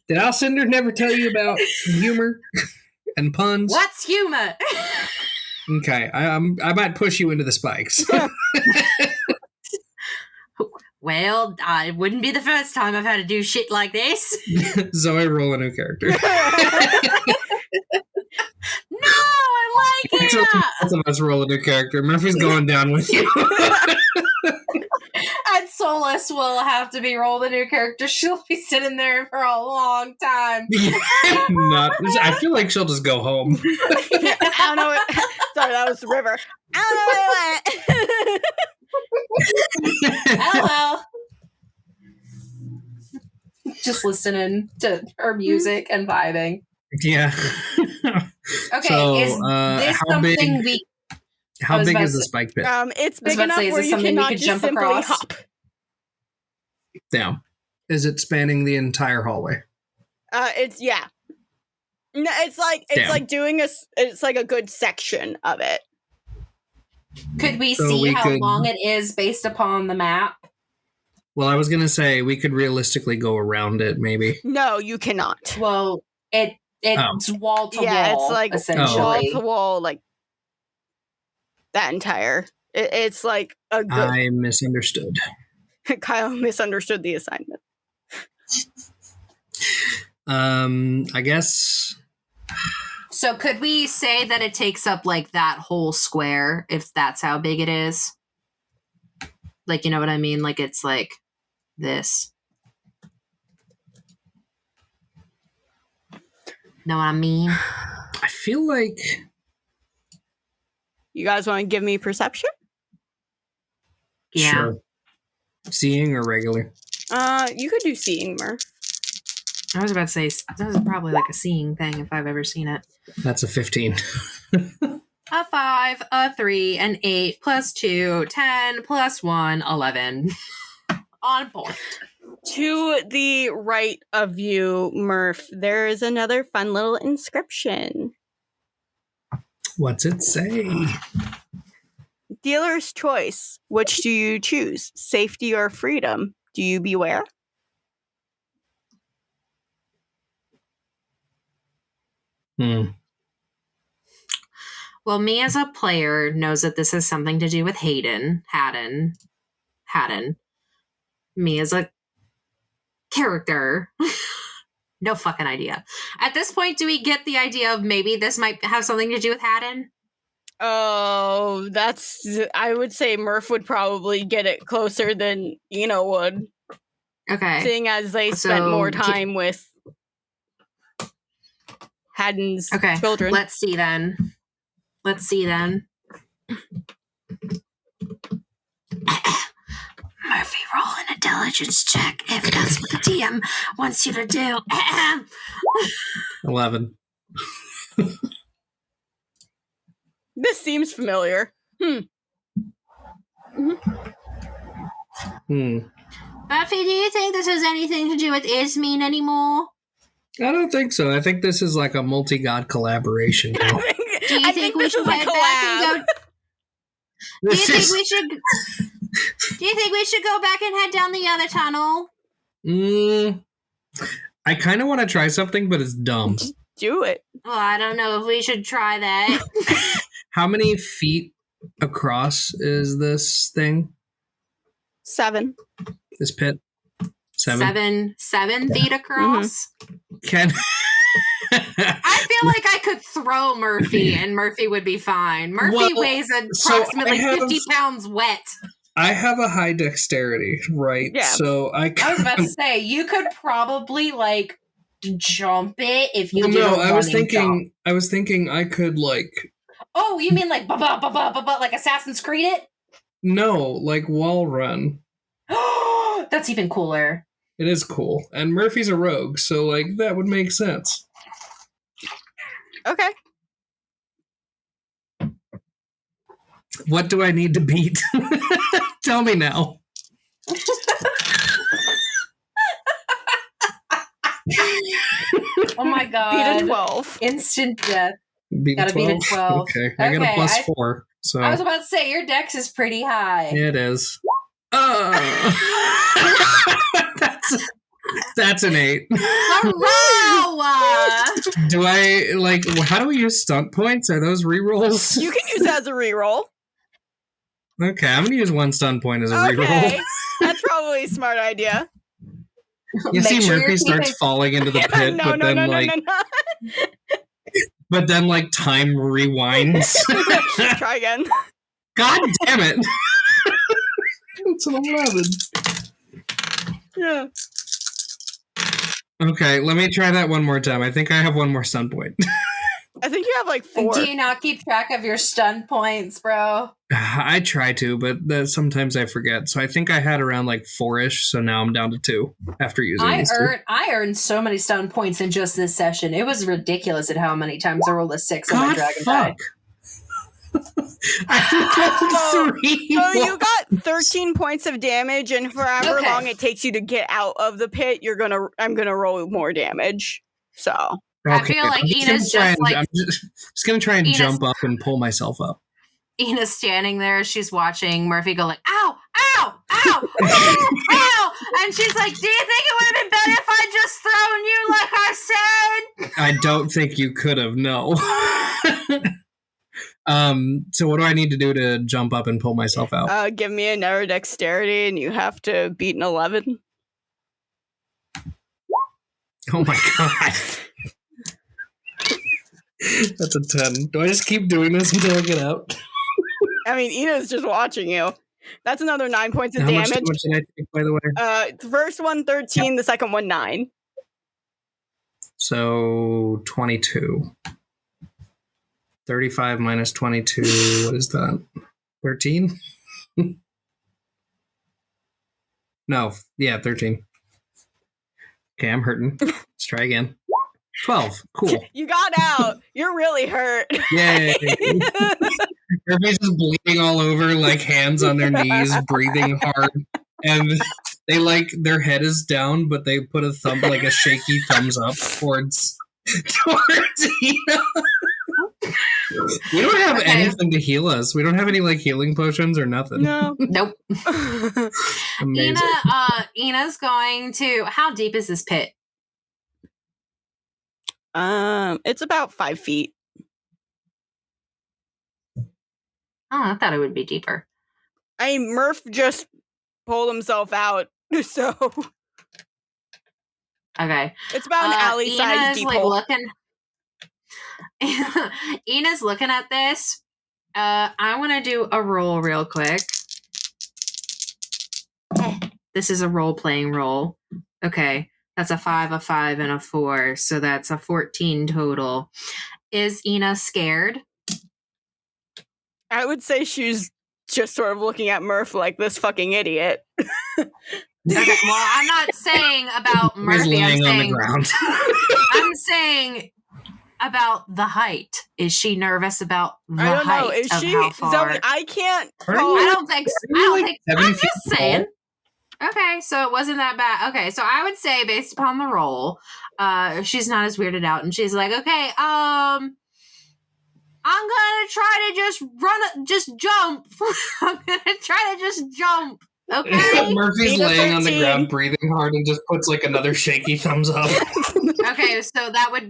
Did Alcindor never tell you about humor and puns? What's humor? Okay, I might push you into the spikes. Well, it wouldn't be the first time I've had to do shit like this. Zoe, roll a new character. No, I like it. Both of us roll a new character. Murphy's going down with you. And Solus will have to be rolled a new character. She'll be sitting there for a long time. I feel like she'll just go home. I don't know. Sorry, that was the river. I don't know where it went. Hello. Just listening to her music and vibing. Yeah. Okay, so, is this something How big is the spike pit? It's big enough where you cannot just simply across? Hop. Down. Is it spanning the entire hallway? It's No, it's like it's like a good section of it. Could we see how long it is based upon the map? Well, I was going to say we could realistically go around it, maybe. No, you cannot. Well, it's wall to wall. Yeah, it's like essentially wall to wall, like that entire. It's like a good. I misunderstood. Kyle misunderstood the assignment. I guess. So could we say that it takes up like that whole square if that's how big it is? Like, you know what I mean? Like it's like this. Know what I mean? I feel like... You guys want to give me perception? Yeah. Sure. Seeing or regular? You could do seeing, Murph. I was about to say, that is probably like a seeing thing if I've ever seen it. That's a 15. A 5, a 3, an 8, plus 2, 10, plus 1, 11. On point. To the right of you, Murph, there is another fun little inscription. What's it say? Dealer's choice. Which do you choose? Safety or freedom? Do you beware? Well, me as a player knows that this has something to do with Haddon. Me as a character, no fucking idea. At this point, do we get the idea of maybe this might have something to do with Haddon? Oh, I would say Murph would probably get it closer than Ina would. Okay. Seeing as they spent more time with Haddon's children. Let's see then. Murphy, roll an intelligence check if that's what the DM wants you to do. 11. This seems familiar. Murphy, do you think this has anything to do with Ismene anymore? I don't think so. I think this is like a multi-god collaboration now. Do you think we should head back and go? Do you think we should go back and head down the other tunnel? I kind of want to try something, but it's dumb. Just do it. Well, I don't know if we should try that. How many feet across is this thing? 7. This pit? 7 feet across. Can I feel like I could throw Murphy and Murphy would be fine. Murphy weighs approximately 50 pounds wet. I have a high dexterity, right? Yeah. So I was about to say, you could probably like jump it if you did I was thinking I could like. Oh, you mean like like Assassin's Creed it? No, like wall run. That's even cooler. It is cool. And Murphy's a rogue, so like that would make sense. Okay. What do I need to beat? Tell me now. Oh my god. Beat a 12. Instant death. Gotta beat a 12. Okay. I got a plus 4. So I was about to say your dex is pretty high. It is. That's an 8. Do I like? How do we use stunt points? Are those rerolls? You can use that as a reroll. Okay, I'm gonna use 1 stun point as a reroll. That's probably a smart idea. You see, Murphy starts falling into the pit, but then like time rewinds. Try again. God damn it! It's an 11. Yeah. Okay, let me try that one more time. I think I have 1 more stun point. I think you have like 4. Do you not keep track of your stun points, bro? I try to, but sometimes I forget. So I think I had around like 4-ish, so now I'm down to 2 after using these two. I earned so many stun points in just this session. It was ridiculous at how many times I rolled a 6 on my dragon die. So you got 13 points of damage, and for however long it takes you to get out of the pit, I'm gonna roll more damage. So I feel like Ina's just like I'm just gonna try and jump up and pull myself up. Ina's standing there, she's watching Murphy go like, ow, ow, ow, ow, ow, and she's like, do you think it would have been better if I just thrown you like I said? I don't think you could have, no. So what do I need to do to jump up and pull myself out? Give me another dexterity, and you have to beat an 11. Oh my god. That's a 10. Do I just keep doing this until I get out? I mean, Ina's just watching you. That's another 9 points of damage. How much did I take, by the way? The first one, 13. The second one, 9. So, 22. 35 minus 22, what is that? 13? No, yeah, 13. Okay, I'm hurting. Let's try again. 12, cool. You got out. You're really hurt. Yay. Everybody's just bleeding all over, like hands on their knees, breathing hard. And they like, their head is down, but they put a thumb, like a shaky thumbs up towards Ina. We don't have anything to heal us. We don't have any like healing potions or nothing. No. Nope. Amazing. Ina's going to. How deep is this pit? It's about 5 feet. Oh, I thought it would be deeper. I mean, Murph just pulled himself out, so Okay. it's about an alley-sized deep hole. Ina's looking at this. I want to do a roll real quick. This is a role-playing roll. Okay. That's a 5, a 5, and a 4. So that's a 14 total. Is Ina scared? I would say she's just sort of looking at Murph like this fucking idiot. Okay, well, I'm not saying about Murphy. I'm saying on the ground. I'm saying about the height. Is she nervous about the height? I don't know. Is she? How far? Zoe, I can't. I don't think so. I don't think. I'm just saying. Tall? Okay, so it wasn't that bad. Okay, so I would say based upon the roll, she's not as weirded out, and she's like, okay, I'm gonna try to just jump. I'm gonna try to just jump. Okay. Murphy's laying on the ground, breathing hard, and just puts like another shaky thumbs up. Okay, so that would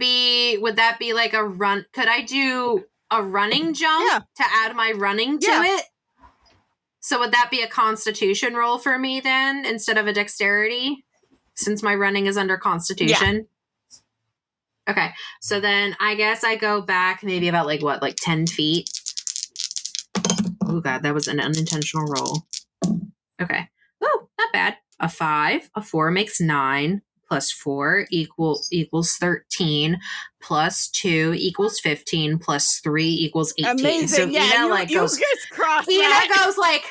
that be like a run? Could I do a running jump to add my running to it? So would that be a constitution roll for me then instead of a dexterity? Since my running is under constitution? Yeah. Okay, so then I guess I go back maybe about like 10 feet? Oh god, that was an unintentional roll. Okay. Oh, not bad. A 5, a 4 makes 9, plus 4 equals 13, plus 2 equals 15, plus 3 equals 18. Amazing. So Ina goes cross. Ina goes like,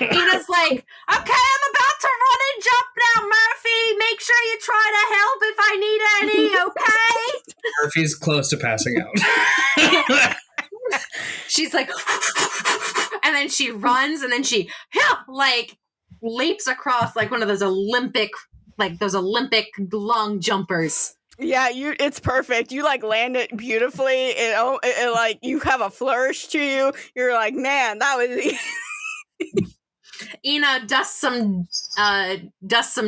Ina's like, okay, I'm about to run and jump now, Murphy. Make sure you try to help if I need any, okay? Murphy's close to passing out. She's like, and then she runs, and then she like leaps across like one of those Olympic long jumpers. Yeah, it's perfect. You like land it beautifully. It like you have a flourish to you. You're like, man, that was. Ina dusts some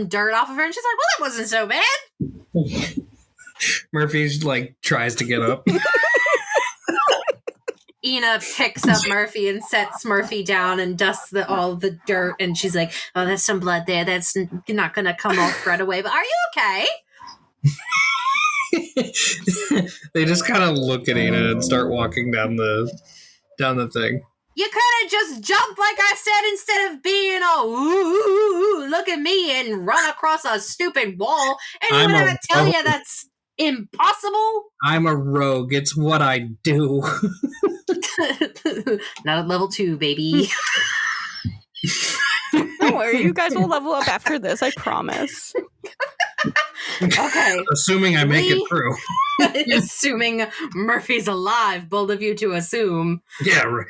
dirt off of her, and she's like, well, that wasn't so bad. Murphy's like tries to get up. Ina picks up Murphy and sets Murphy down and dusts all the dirt, and she's like, oh, there's some blood there. That's not going to come off right away, but are you okay? They just kind of look at Ina and start walking down the thing. You could have just jumped like I said instead of being all, ooh, look at me and run across a stupid wall. Anyone ever tell you that's impossible? I'm a rogue. It's what I do. Not at level 2, baby. Don't worry, you guys will level up after this, I promise. Okay. Assuming I make it through. Assuming Murphy's alive, bold of you to assume. Yeah, right.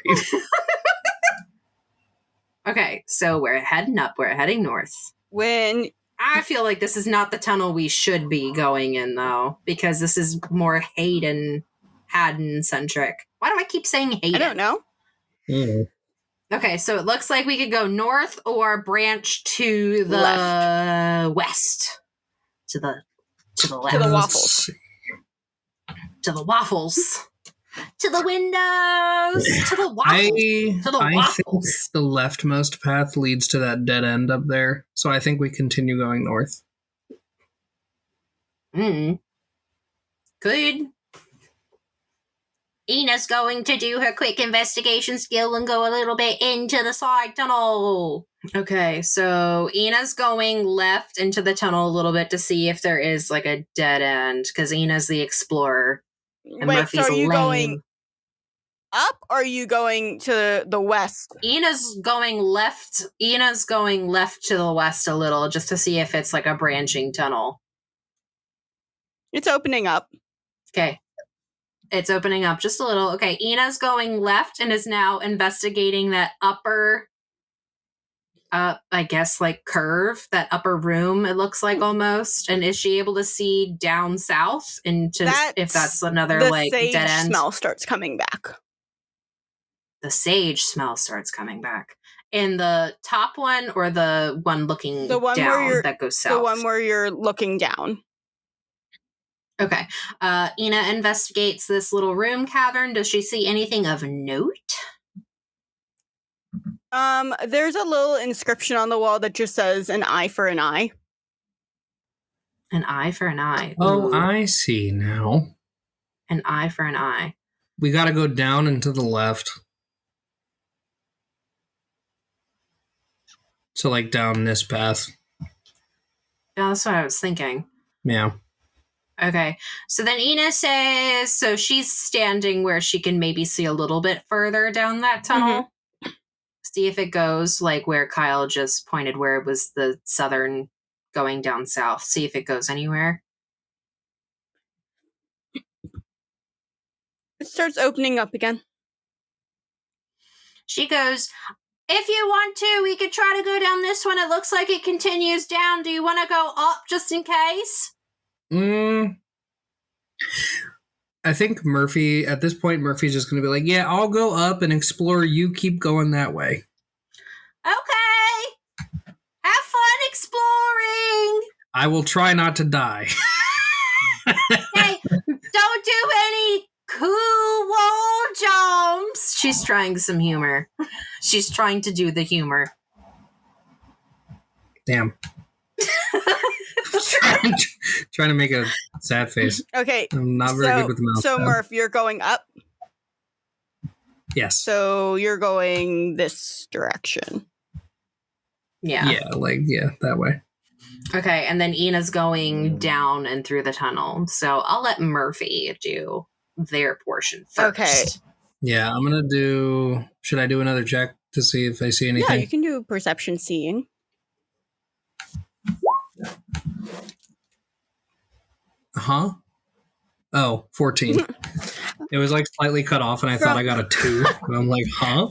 Okay, so we're heading up. We're heading north. When I feel like this is not the tunnel we should be going in, though, because this is more Haddon-centric. Why do I keep saying Hayden? I don't know. Mm. Okay, so it looks like we could go north or branch to the west. To the left. To the waffles. To the waffles. To the windows. To the waffles. I think the leftmost path leads to that dead end up there. So I think we continue going north. Good. Ina's going to do her quick investigation skill and go a little bit into the side tunnel. Okay, so Ina's going left into the tunnel a little bit to see if there is like a dead end, because Ina's the explorer. And wait, Murphy's so are you lame. going up or are you going to the west? Ina's going left. Ina's going left to the west a little just to see if it's like a branching tunnel. It's opening up. Okay. It's opening up just a little. Okay, Ina's going left and is now investigating that upper I guess, like, curve, that upper room, it looks like, almost? And is she able to see down south into if that's another, like, dead end? The sage smell starts coming back. The sage smell starts coming back. In the top one or the one looking down that goes south? The one where you're looking down. Okay. Ina investigates this little room cavern. Does she see anything of note? There's a little inscription on the wall that just says an eye for an eye. An eye for an eye. Oh, Ooh. I see now. An eye for an eye. We got to go down and to the left. So, like, down this path. Yeah, that's what I was thinking. Yeah. Okay. So then Ina says, so she's standing where she can maybe see a little bit further down that tunnel. Mm-hmm. See if it goes like where Kyle just pointed, where it was the southern going down south. See if it goes anywhere. It starts opening up again. She goes, if you want to, we could try to go down this one. It looks like it continues down. Do you want to go up just in case? I think at this point, Murphy's just going to be like, yeah, I'll go up and explore. You keep going that way. Okay. Have fun exploring. I will try not to die. Hey, don't do any cool wall jumps. She's trying some humor. She's trying to do the humor. Damn. trying to make a sad face. Okay. I'm not very good with the mouth. So, Murph, you're going up? Yes. So you're going this direction. Yeah. Yeah, that way. Okay, and then Ina's going down and through the tunnel. So I'll let Murphy do their portion first. Okay. Yeah, I'm going to do... Should I do another check to see if I see anything? Yeah, you can do perception seeing. Huh? Oh, 14. It was like slightly cut off and I thought I got a 2. And I'm like, huh?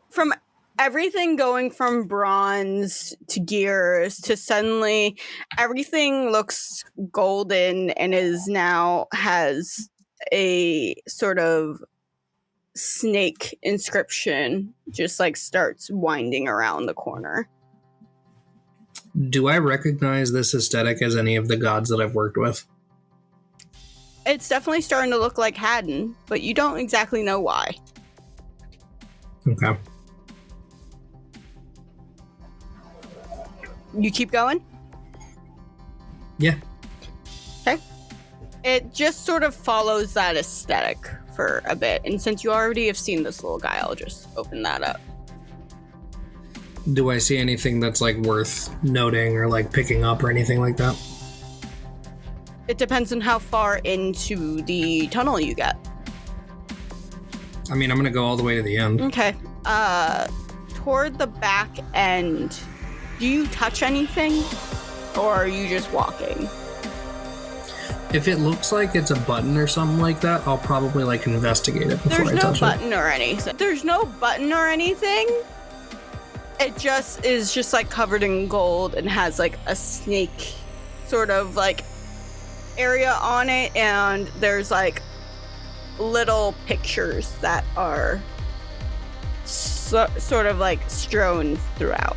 From everything going from bronze to gears to suddenly everything looks golden and has a sort of snake inscription just like starts winding around the corner. Do I recognize this aesthetic as any of the gods that I've worked with? It's definitely starting to look like Haddon, but you don't exactly know why. Okay. You keep going? Yeah. Okay. It just sort of follows that aesthetic for a bit, and since you already have seen this little guy, I'll just open that up. Do I see anything that's like worth noting or like picking up or anything like that? It depends on how far into the tunnel you get. I mean, I'm going to go all the way to the end. Okay. Toward the back end, do you touch anything? Or are you just walking? If it looks like it's a button or something like that, I'll probably like investigate it before I touch it. There's no button or anything. There's no button or anything. It just is just like covered in gold and has like a snake sort of like area on it, and there's like little pictures that are sort of like strewn throughout.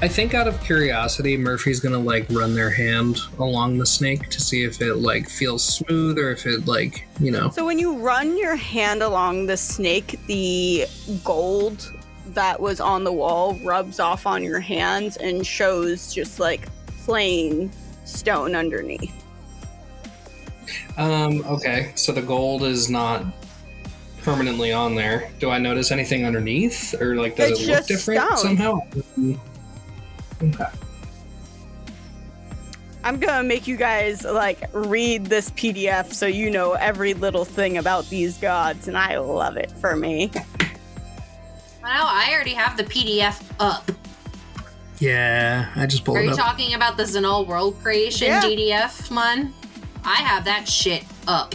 I think out of curiosity, Murphy's gonna like run their hand along the snake to see if it like feels smooth or if it like, you know. So when you run your hand along the snake, the gold that was on the wall rubs off on your hands and shows just like plain stone underneath. Okay, so the gold is not permanently on there. Do I notice anything underneath, or like does it look different stone. somehow? Okay. I'm gonna make you guys like read this PDF so you know every little thing about these gods, and I love it for me. Well, I already have the PDF up. Yeah, I just pulled it up. Are you talking about the Xenol World Creation DDF one? I have that shit up.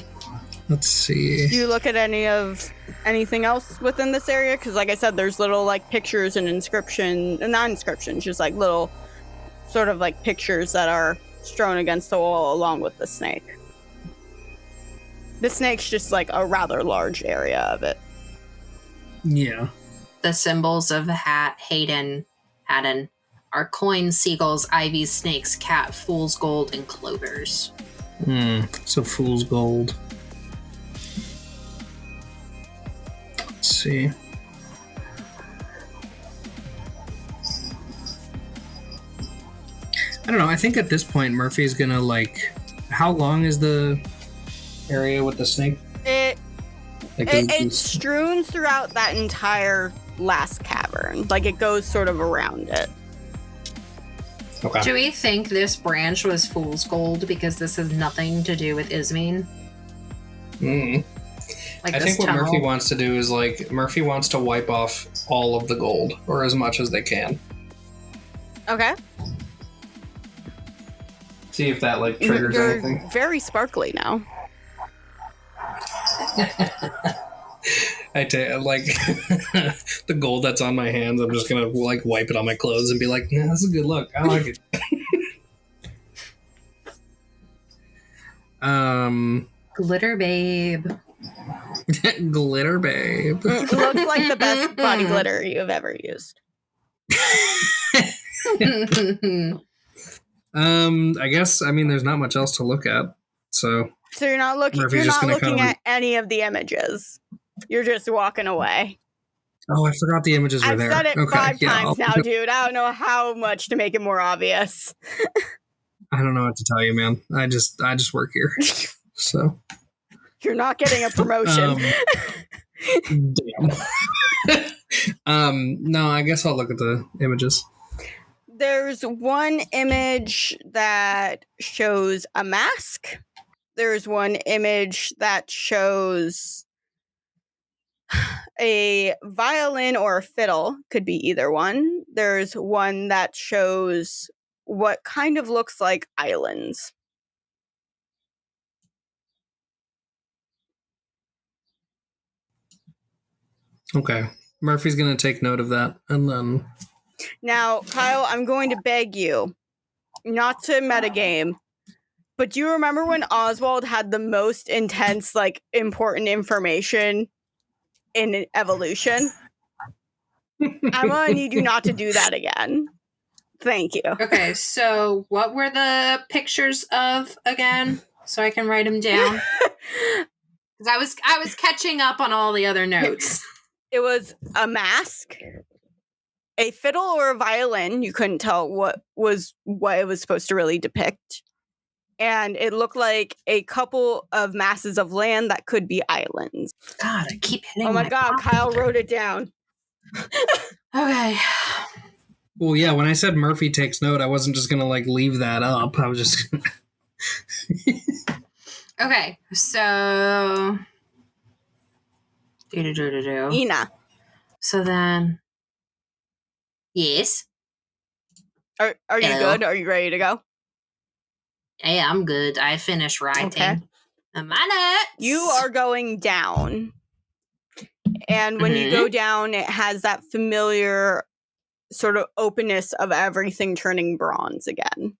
Let's see. Do you look at any of anything else within this area? Because, like I said, there's little, like, pictures and not inscriptions, just, like, little sort of, like, pictures that are strewn against the wall along with the snake. The snake's just, like, a rather large area of it. Yeah. The symbols of Haddon are coins, seagulls, ivies, snakes, cat, fool's gold, and clovers. So fool's gold. Let's see. I don't know. I think at this point, Murphy's gonna, like... How long is the area with the snake? It's strewn throughout that entire last cavern. Like, it goes sort of around it. Okay. Do we think this branch was fool's gold because this has nothing to do with Ismene? Like, I think what Murphy wants to do is, like, Murphy wants to wipe off all of the gold, or as much as they can. Okay. See if that, like, triggers anything. You're very sparkly now. I like the gold that's on my hands. I'm just gonna like wipe it on my clothes and be like, "Nah, that's a good look. I like it." Glitter babe. Glitter babe. Looks like the best body glitter you've ever used. I guess. I mean, there's not much else to look at. So you're not looking. You're not looking at any of the images. You're just walking away. Oh, I forgot the images were there. I've said it 5 times now, dude. I don't know how much to make it more obvious. I don't know what to tell you, man. I just work here. So you're not getting a promotion. Damn. No, I guess I'll look at the images. There's one image that shows a mask. There's one image that shows a violin or a fiddle. Could be either one. There's one that shows what kind of looks like islands. Okay. Murphy's going to take note of that. And then... Now, Kyle, I'm going to beg you not to metagame, but do you remember when Oswald had the most intense, like, important information in evolution? I'm going to need you not to do that again. Thank you. Okay, so what were the pictures of again? So I can write them down. Because I was catching up on all the other notes. It was a mask, a fiddle or a violin. You couldn't tell what it was supposed to really depict. And it looked like a couple of masses of land that could be islands. God, I keep hitting Oh my God, Kyle wrote it down. Okay. Well, yeah, when I said Murphy takes note, I wasn't just going to, like, leave that up. I was just... Okay, so... Ina. So then... Yes? Are you good? Are you ready to go? Yeah, I'm good. I finished writing. Okay. My notes! You are going down. And when you go down, it has that familiar sort of openness of everything turning bronze again.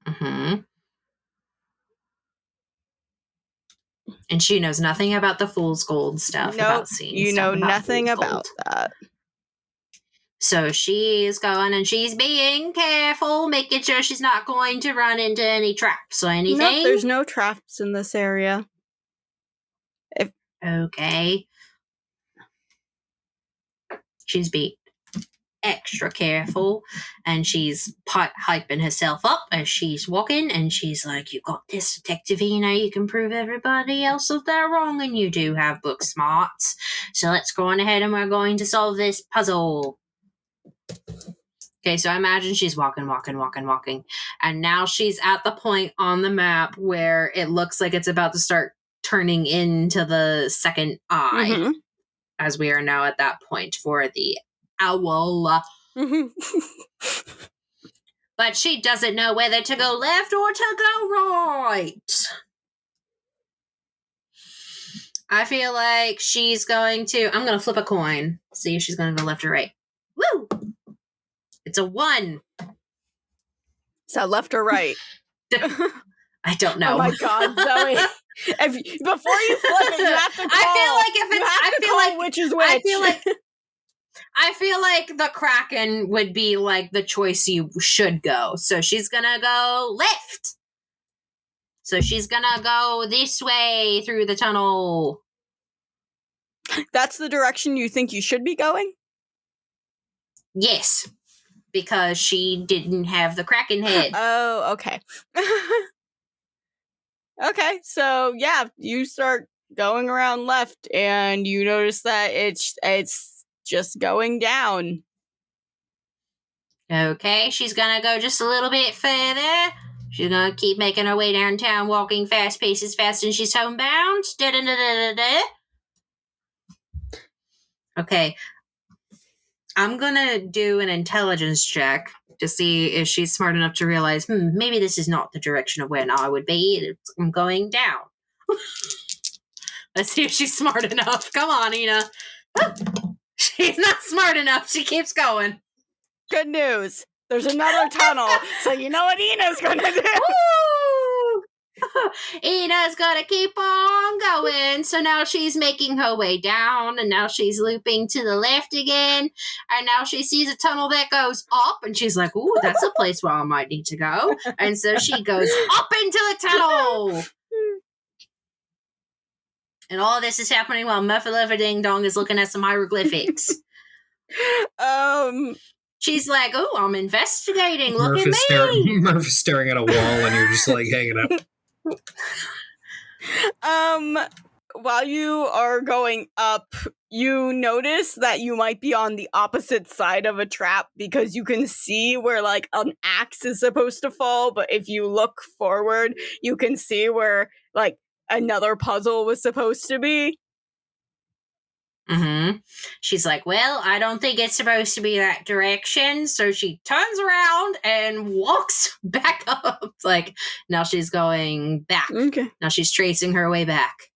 Mm-hmm. And she knows nothing about the fool's gold stuff. Nope, you know nothing about that. So she's going and she's being careful, making sure she's not going to run into any traps or anything. Nope, there's no traps in this area. Okay. She's being extra careful, and she's hyping herself up as she's walking, and she's like, "You got this, Detective Ina. You can prove everybody else that they're wrong, and you do have book smarts. So let's go on ahead and we're going to solve this puzzle." Okay, so I imagine she's walking. And now she's at the point on the map where it looks like it's about to start turning into the second eye, as we are now at that point for the owl. But she doesn't know whether to go left or to go right. I feel like she's going to... I'm going to flip a coin. See if she's going to go left or right. Woo! It's a 1. So left or right? I don't know. Oh my god, Zoe. Before you flip it, you have to call. I feel like which is which. I feel like the Kraken would be like the choice you should go. So she's gonna go left. So she's gonna go this way through the tunnel. That's the direction you think you should be going? Yes. Because she didn't have the Kraken head. Oh, okay. Okay, so yeah, you start going around left and you notice that it's just going down. Okay, she's gonna go just a little bit further. She's gonna keep making her way downtown, walking fast, pace as fast as she's homebound. Da-da-da-da-da-da. Okay. I'm gonna do an intelligence check to see if she's smart enough to realize, maybe this is not the direction of where I would be. I'm going down. Let's see if she's smart enough. Come on, Ina. She's not smart enough. She keeps going. Good news. There's another tunnel, so you know what Ina's gonna do. Woo! Ina's gonna keep on going. So now she's making her way down, and now she's looping to the left again, and now she sees a tunnel that goes up, and she's like, ooh, that's a place where I might need to go. And so she goes up into the tunnel. And all this is happening while Muffalova Ding Dong is looking at some hieroglyphics. She's like, oh, I'm investigating. Look at me. Murphy's staring at a wall and you're just like hanging up. While you are going up, you notice that you might be on the opposite side of a trap because you can see where like an axe is supposed to fall, but if you look forward, you can see where like another puzzle was supposed to be. Mm-hmm. She's like, well, I don't think it's supposed to be that direction. So she turns around and walks back up. It's like, now she's going back. Okay. Now she's tracing her way back.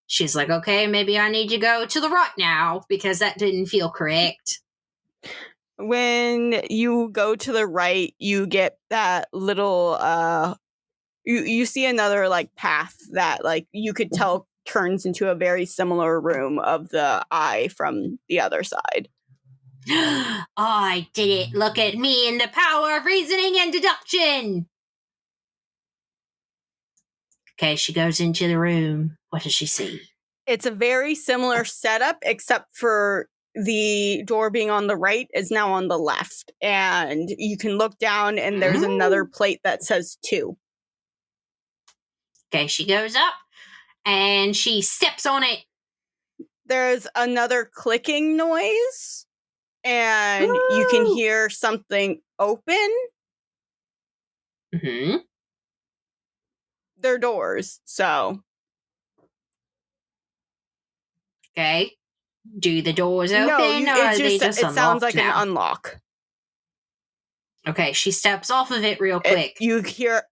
She's like, okay, maybe I need to go to the right now because that didn't feel correct. When you go to the right, you get that little, you see another like path that like you could tell turns into a very similar room of the eye from the other side. I did it. Look at me and the power of reasoning and deduction. Okay, she goes into the room. What does she see? It's a very similar setup, except for the door being on the right is now on the left. And you can look down and there's another plate that says 2. Okay, she goes up. And she steps on it. There's another clicking noise. And you can hear something open. Mm-hmm. They're doors, so. Okay. Do the doors open? No, it sounds like an unlock. Okay, she steps off of it real quick. You hear...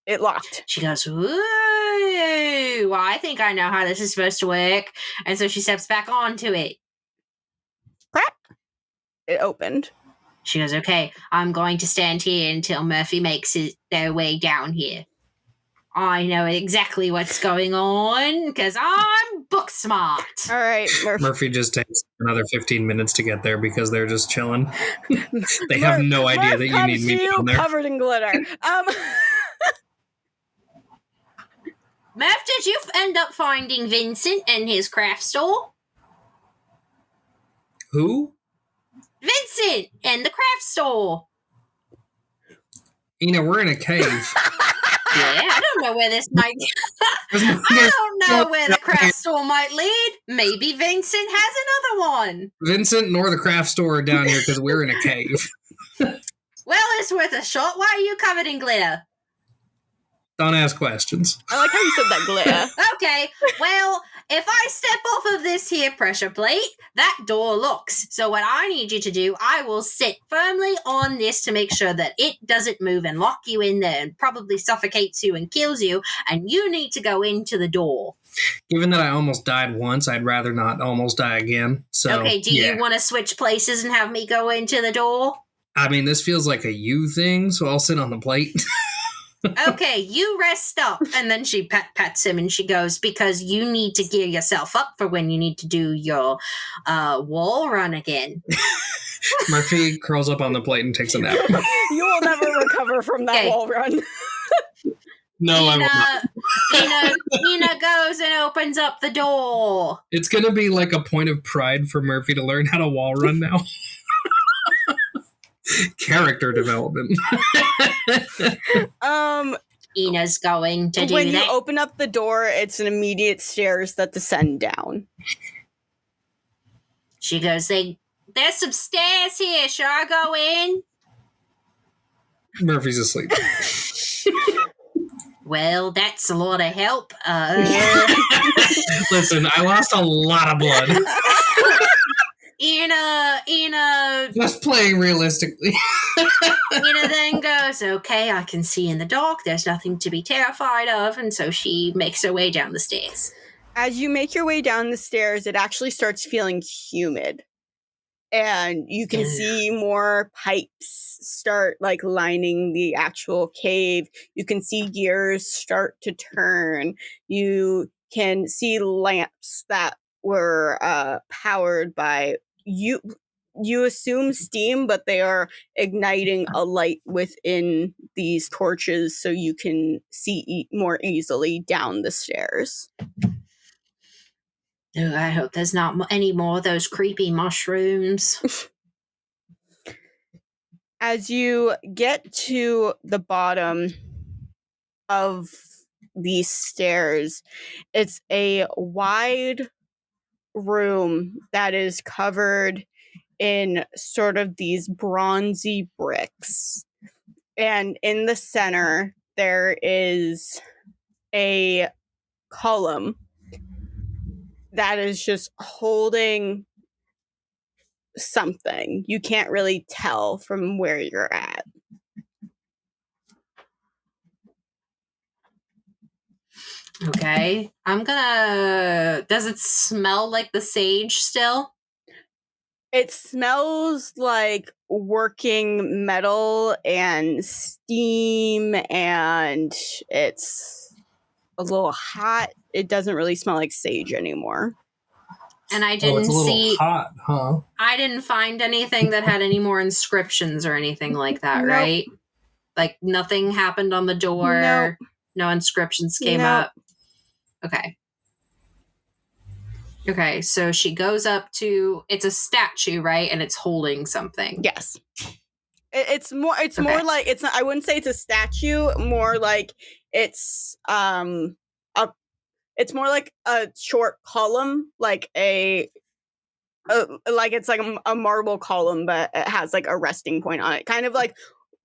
It locked. She goes, ooh, well, I think I know how this is supposed to work. And so she steps back onto it. Crap. It opened. She goes, okay, I'm going to stand here until Murphy makes their way down here. I know exactly what's going on because I'm book smart. All right, Murphy just takes another 15 minutes to get there because they're just chilling. They have no idea that you need me down there. Covered in glitter. Murph, did you end up finding Vincent and his craft store? Who? Vincent and the craft store. We're in a cave. Yeah, I don't know where this might... I don't know where the craft store might lead. Maybe Vincent has another one. Vincent nor the craft store are down here because we're in a cave. Well, it's worth a shot. Why are you covered in glitter? Don't ask questions. I like how you said that, glitter. Okay, well, if I step off of this here pressure plate, that door locks. So what I need you to do, I will sit firmly on this to make sure that it doesn't move and lock you in there and probably suffocates you and kills you, and you need to go into the door. Given that I almost died once, I'd rather not almost die again. So, okay, do you want to switch places and have me go into the door? I mean, this feels like a you thing, so I'll sit on the plate. Okay, you rest up. And then she pats him and she goes, because you need to gear yourself up for when you need to do your wall run again. Murphy curls up on the plate and takes a nap. You will never recover from that wall run. No, I will not. Ina goes and opens up the door. It's going to be like a point of pride for Murphy to learn how to wall run now. Character development. Ina's going to do when that. you open up the door, it's an immediate stairs that descend down. She goes, there's some stairs here. Shall I go in? Murphy's asleep. Well, that's a lot of help. Listen, I lost a lot of blood. Ina. Just playing realistically. Ina then goes, okay, I can see in the dark. There's nothing to be terrified of. And so she makes her way down the stairs. As you make your way down the stairs, it actually starts feeling humid. And you can see more pipes start like lining the actual cave. You can see gears start to turn. You can see lamps that were powered by you assume steam, but they are igniting a light within these torches so you can see more easily down the stairs. Oh, I hope there's not any more of those creepy mushrooms. As you get to the bottom of these stairs, it's a wide room that is covered in sort of these bronzy bricks. And in the center, there is a column that is just holding something. You can't really tell from where you're at. Okay. Does it smell like the sage still? It smells like working metal and steam, and it's a little hot. It doesn't really smell like sage anymore. And I didn't it's a little see hot, huh? I didn't find anything that had any more inscriptions or anything like that, Nope. right? Like nothing happened on the door. Nope. No inscriptions came up. Okay. Okay, so she goes up to, it's a statue, right? And it's holding something. Yes. It's more like, it's not, I wouldn't say it's a statue, more like it's it's more like a short column, like like it's like a marble column, but it has like a resting point on it. Kind of like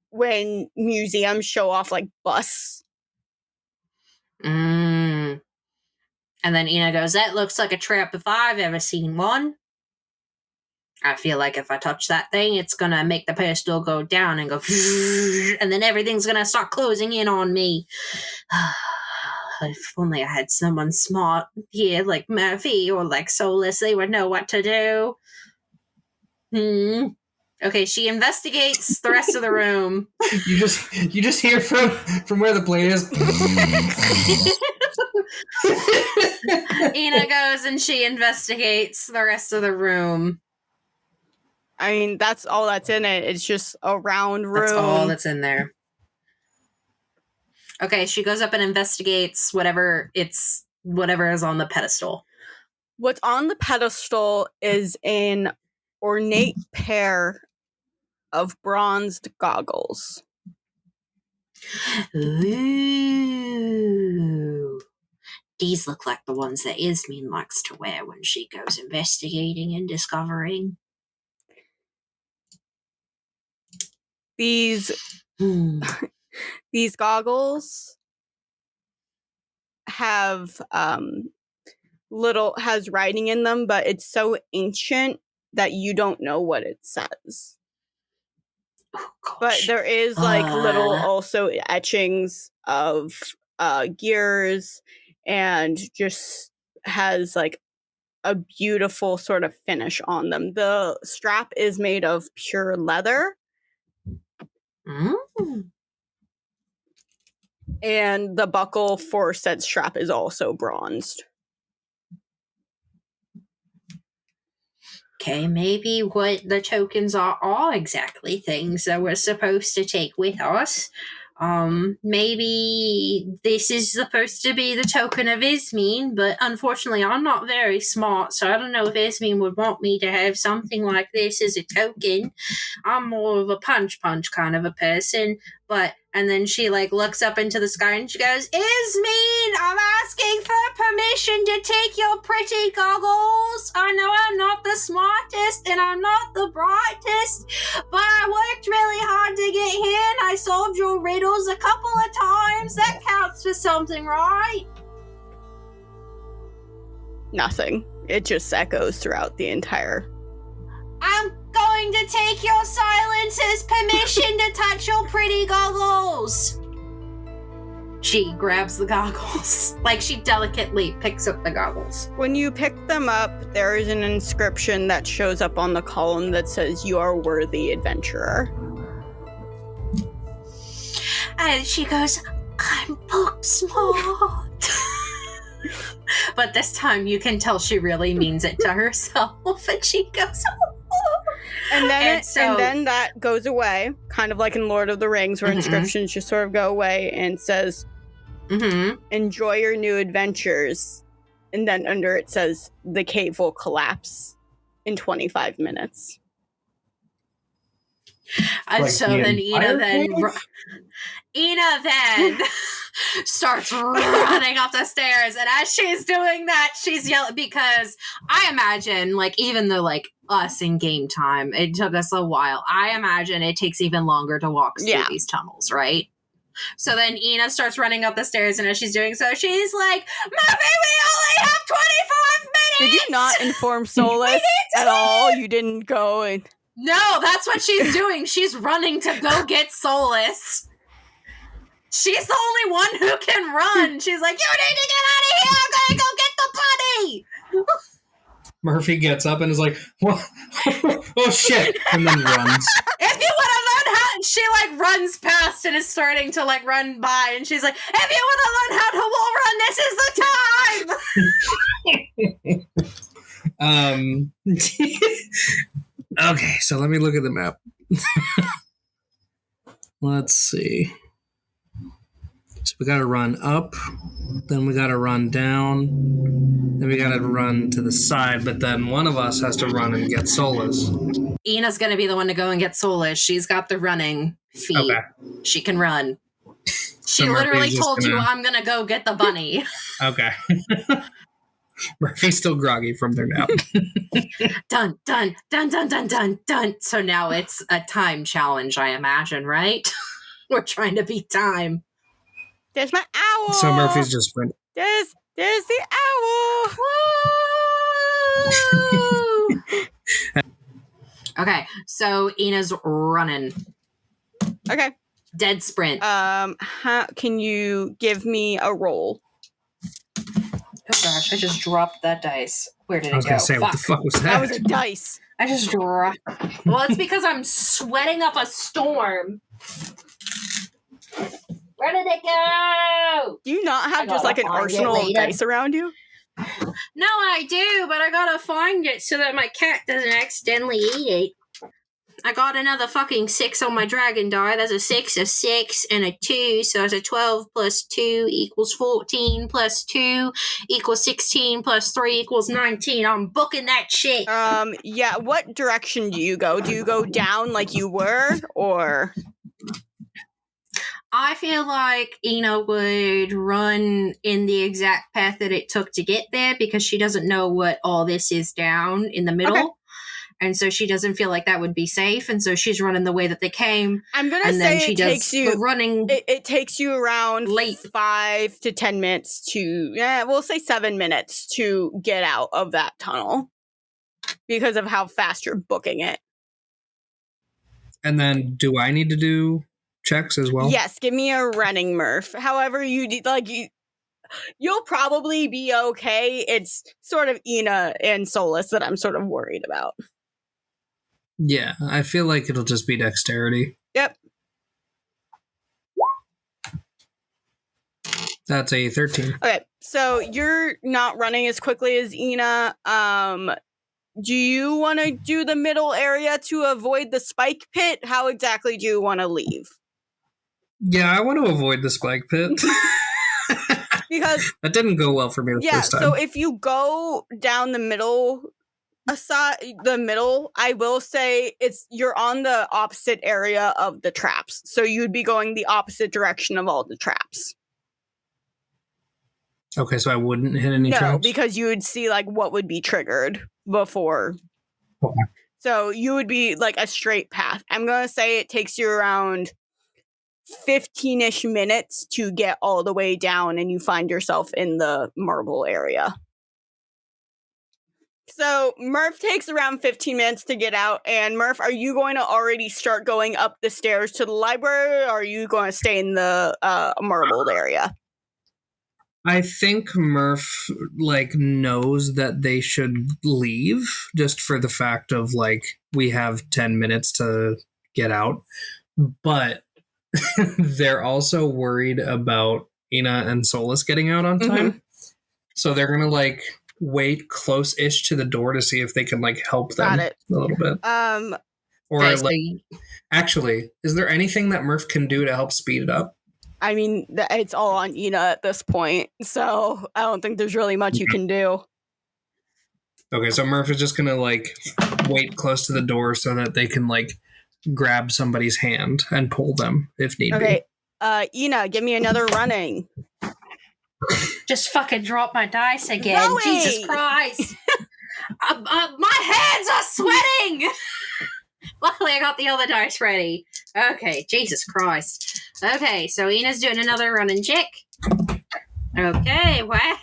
when museums show off like busts. And then Ina goes, that looks like a trap if I've ever seen one. I feel like if I touch that thing, it's going to make the pedestal go down and go, and then everything's going to start closing in on me. If only I had someone smart here, like Murphy or like Solus, they would know what to do. Okay, she investigates the rest of the room. You just hear from where the plate is. Ina goes and she investigates the rest of the room. I mean, that's all that's in it. It's just a round room. That's all that's in there. Okay, she goes up and investigates whatever is on the pedestal. What's on the pedestal is an ornate pair of bronzed goggles. Ooh. These look like the ones that Ismene likes to wear when she goes investigating and discovering. These goggles have has writing in them, but it's so ancient that you don't know what it says. Oh, gosh. But there is like little also etchings of gears, and just has like a beautiful sort of finish on them. The strap is made of pure leather. And the buckle for said strap is also bronzed. Okay, maybe what the tokens are exactly things that we're supposed to take with us. Maybe this is supposed to be the token of Ismene, but unfortunately I'm not very smart, so I don't know if Ismene would want me to have something like this as a token. I'm more of a punch kind of a person, and then she like looks up into the sky and she goes, Ismene, I'm asking for permission to take your pretty goggles. I know I'm not the smartest and I'm not the brightest, but I worked really hard to get here and I solved your riddles a couple of times. That counts for something, right? Nothing. It just echoes throughout the entire... I'm going to take your silence as permission to touch your pretty goggles. She grabs the goggles. Like, she delicately picks up the goggles. When you pick them up, there is an inscription that shows up on the column that says, "You are worthy adventurer." And she goes, I'm book smart. But this time you can tell she really means it to herself. And she goes, And then that goes away, kind of like in Lord of the Rings, where inscriptions just sort of go away and says, enjoy your new adventures. And then under it says, the cave will collapse in 25 minutes. And Like so the then Ina then starts running up the stairs, and as she's doing that, she's yelling, because I imagine, like, even though, like, us in game time, it took us a while, I imagine it takes even longer to walk through these tunnels, right? So then Ina starts running up the stairs, and as she's doing so, she's like, Murphy, we only have 25 minutes! Did you not inform Solus at all? You didn't go and... No, that's what she's doing. She's running to go get Solus. She's the only one who can run. She's like, you need to get out of here. I'm going to go get the bunny. Murphy gets up and is like, what? Oh, shit. And then runs. If you would have learned how... She, like, runs past and is starting to, like, run by. And she's like, if you would have learned how to wall run, this is the time. Okay, so let me look at the map. Let's see. So we gotta run up, then we gotta run down, then we gotta run to the side, but then one of us has to run and get Solus. Ina's gonna be the one to go and get Solus. She's got the running feet. Okay. She can run. She literally told you, I'm gonna go get the bunny. Okay. Murphy's still groggy from their nap. Dun, dun, dun, dun, dun, dun, dun. So now it's a time challenge, I imagine, right? We're trying to beat time. There's my owl! So Murphy's just sprint. There's the owl! Woo! Okay, so Ina's running. Okay. Dead sprint. Can you give me a roll? Oh gosh, I just dropped that dice. Where did it go? I was going to say, what the fuck was that? That was a dice. I just dropped. Well, it's because I'm sweating up a storm. Where did it go? Do you not have just like an arsenal of dice around you? No, I do, but I gotta find it so that my cat doesn't accidentally eat it. I got another fucking 6 on my dragon die. That's a 6, a 6, and a 2. So that's a 12 plus 2 equals 14 plus 2 equals 16 plus 3 equals 19. I'm booking that shit. Yeah, what direction do you go? Do you go down like you were, or... I feel like Ina would run in the exact path that it took to get there because she doesn't know what all this is down in the middle. Okay. and so she doesn't feel like that would be safe, and so she's running the way that they came. I'm gonna say it takes you running. It takes you around late 5 to 10 minutes to, we'll say 7 minutes to get out of that tunnel because of how fast you're booking it. And then, do I need to do checks as well? Yes, give me a running, Murph. However, you'll probably be okay. It's sort of Ina and Solus that I'm sort of worried about. Yeah, I feel like it'll just be dexterity. Yep. That's a 13. Okay, so you're not running as quickly as Ina. Do you want to do the middle area to avoid the spike pit? How exactly do you want to leave? Yeah, I want to avoid the spike pit. Because that didn't go well for me the first time. So if you go down the middle, I will say you're on the opposite area of the traps. So you'd be going the opposite direction of all the traps. Okay, so I wouldn't hit any traps? No, because you would see like what would be triggered before. Okay. So you would be like a straight path. I'm going to say it takes you around 15-ish minutes to get all the way down and you find yourself in the marble area. So Murph takes around 15 minutes to get out. And Murph, are you going to already start going up the stairs to the library, or are you going to stay in the marbled area? I think Murph knows that they should leave just for the fact of we have 10 minutes to get out, but they're also worried about Ina and Solus getting out on time. Mm-hmm. So they're gonna wait close-ish to the door to see if they can help them a little bit. Or actually, is there anything that Murph can do to help speed it up? I mean, it's all on Ina at this point, so I don't think there's really much you can do. Okay, so Murph is just gonna wait close to the door so that they can grab somebody's hand and pull them if need be. Okay, Ina, give me another running. Just fucking drop my dice again. Zoe! Jesus Christ. My hands are sweating! Luckily, I got the other dice ready. Okay, Jesus Christ. Okay, so Ina's doing another running check. Okay, wow,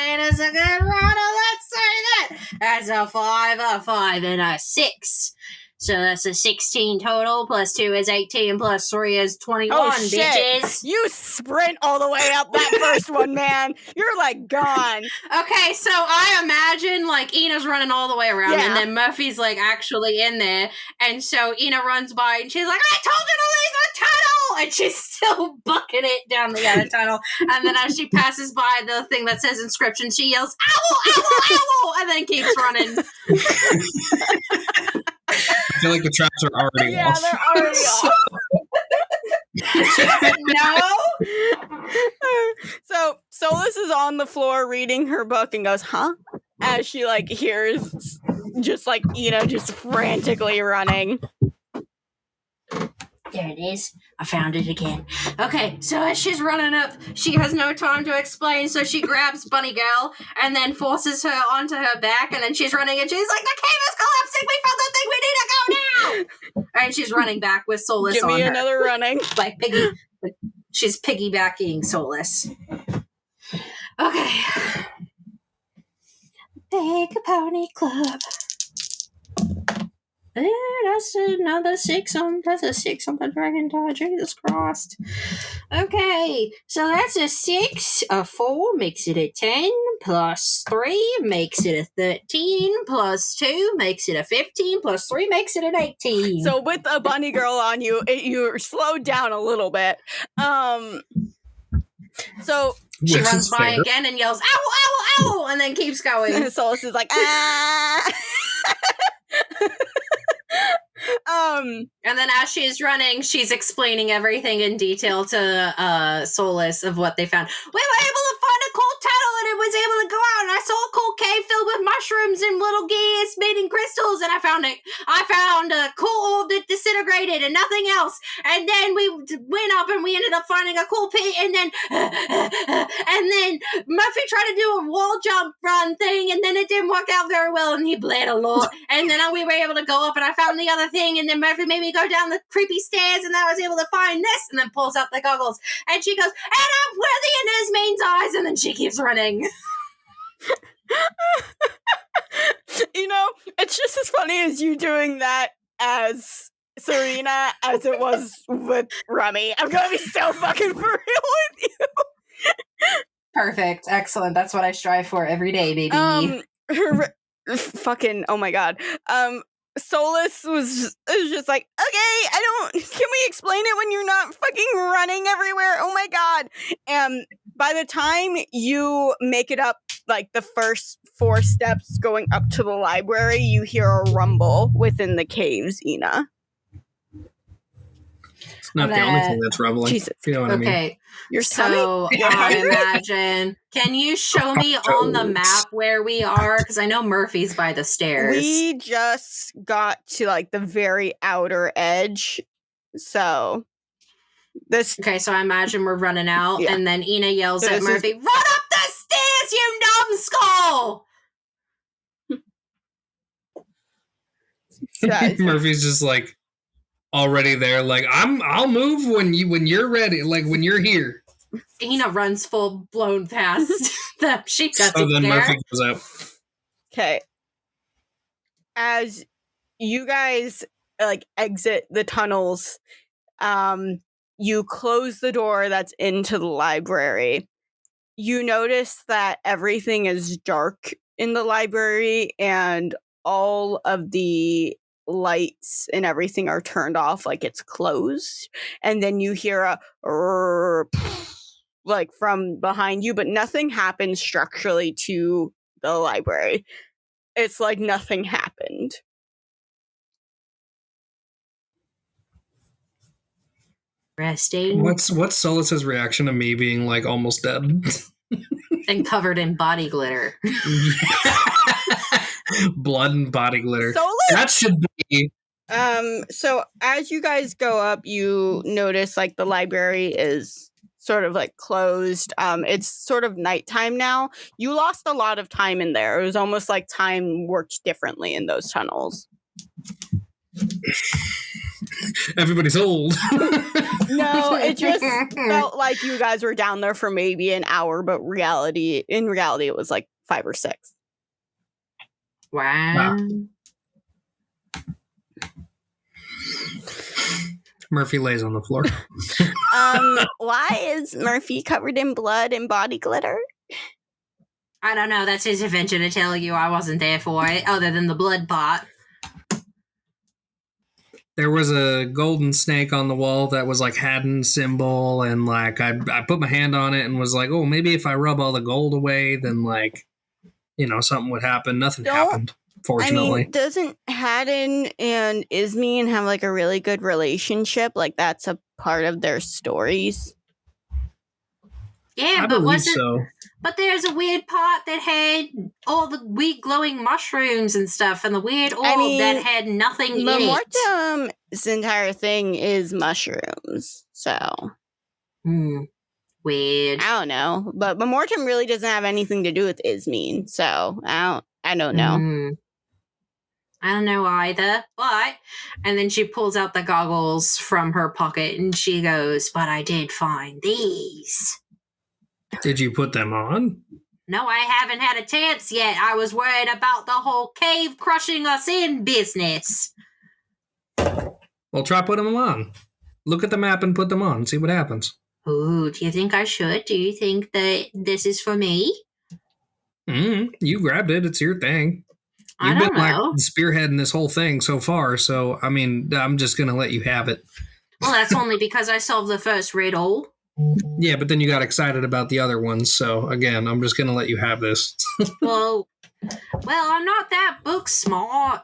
Ina's a good runner, let's say that. That's a 5, and a 6. So that's a 16 total, plus 2 is 18, plus 3 is 21, bitches. You sprint all the way up that first one, man. You're gone. Okay, so I imagine Ina's running all the way around, and then Murphy's actually in there, and so Ina runs by, and she's like, I told you to leave the tunnel! And she's still bucking it down the other tunnel, and then as she passes by the thing that says inscription, she yells, owl, owl, owl, and then keeps running. I feel like the traps are already off. Yeah, they're already off. No. So Solus is on the floor reading her book and goes, huh? As she hears just Ina just frantically running. There it is. I found it again. Okay, so as she's running up, she has no time to explain, so she grabs Bunny Girl and then forces her onto her back, and then she's running, and she's like, the cave is collapsing! We found the thing! We need to go now! And she's running back with Solus on her. Give me another running. She's piggybacking Solus. Okay. Take a pony club. That's another 6 on. That's a 6 on the dragon die. Jesus Christ. Okay, so that's a 6. A 4 makes it a 10. Plus 3 makes it a 13. Plus 2 makes it a 15. Plus 3 makes it an 18. So with a bunny girl on you, you're slowed down a little bit. So she runs by again and yells, ow, ow, ow, and then keeps going. And Solus is like, ah. And then as she's running, she's explaining everything in detail to Solus of what they found. We were able to find a cool tunnel and it was able to go out, and I saw a cool cave filled with mushrooms and little geese made in crystals, and I found a cool orb that disintegrated and nothing else. And then we went up and we ended up finding a cool pit, and then Murphy tried to do a wall jump run thing, and then it didn't work out very well, and he bled a lot. And then we were able to go up, and I found the other thing, and then Murphy made me go down the creepy stairs, and then I was able to find this, and then pulls out the goggles, and she goes, and I'm worthy in Ismene's eyes, and then she keeps running. You know, it's just as funny as you doing that as Serena as it was with Rummy. I'm gonna be so fucking for real with you. Perfect. Excellent. That's what I strive for every day, baby. Fucking, oh my god. Solus was just like, okay, can we explain it when you're not fucking running everywhere? Oh my god. And by the time you make it up, like the first 4 steps going up to the library, you hear a rumble within the caves, Ina. It's not the only thing that's rumbling. Jesus. You know what I mean? You're so I imagine. Can you show me on the map where we are? Because I know Murphy's by the stairs. We just got to like the very outer edge. So this. Okay, so I imagine we're running out, and then Ina yells at Murphy, "Run up the stairs, you numbskull!" Murphy's just like already there, like I'll move when you're ready, like when you're here. Ina runs full blown past them. She doesn't So then care. Murphy goes up. Okay. As you guys like exit the tunnels, you close the door that's into the library. You notice that everything is dark in the library, and all of the lights and everything are turned off, like it's closed. And then you hear a like from behind you, but nothing happens structurally to the library. It's like nothing happened. Resting. What's Solus's reaction to me being like almost dead? And covered in body glitter. Blood and body glitter. Solus? That should be. So as you guys go up, you notice like the library is sort of like closed. It's sort of nighttime now. You lost a lot of time in there. It was almost like time worked differently in those tunnels. Everybody's old. No, it just felt like you guys were down there for maybe an hour, but in reality it was like 5 or 6. Wow. Murphy lays on the floor. Why is Murphy covered in blood and body glitter? I don't know. That's his invention to tell you. I wasn't there for it, other than the blood pot. There was a golden snake on the wall that was like Haddon's symbol, and like I put my hand on it and was like, oh, maybe if I rub all the gold away, then like, you know, something would happen. Nothing happened, fortunately. I mean, doesn't Haddon and Ismene have like a really good relationship? Like that's a part of their stories. Yeah, but But there's a weird pot that had all the weird glowing mushrooms and stuff, and the weird orb that had nothing in it. Mortem's entire thing is mushrooms, so weird. I don't know, but Mortem really doesn't have anything to do with Ismene, so I don't know. I don't know either, but... And then she pulls out the goggles from her pocket, and she goes, but I did find these. Did you put them on? No, I haven't had a chance yet. I was worried about the whole cave crushing us in business. Well, try putting them on. Look at the map and put them on. See what happens. Ooh, do you think I should? Do you think that this is for me? You grabbed it. It's your thing. You've been like spearheading this whole thing so far, so I mean, I'm just gonna let you have it. Well, that's only because I solved the first riddle. Yeah, but then you got excited about the other ones, so again, I'm just gonna let you have this. well, I'm not that book smart.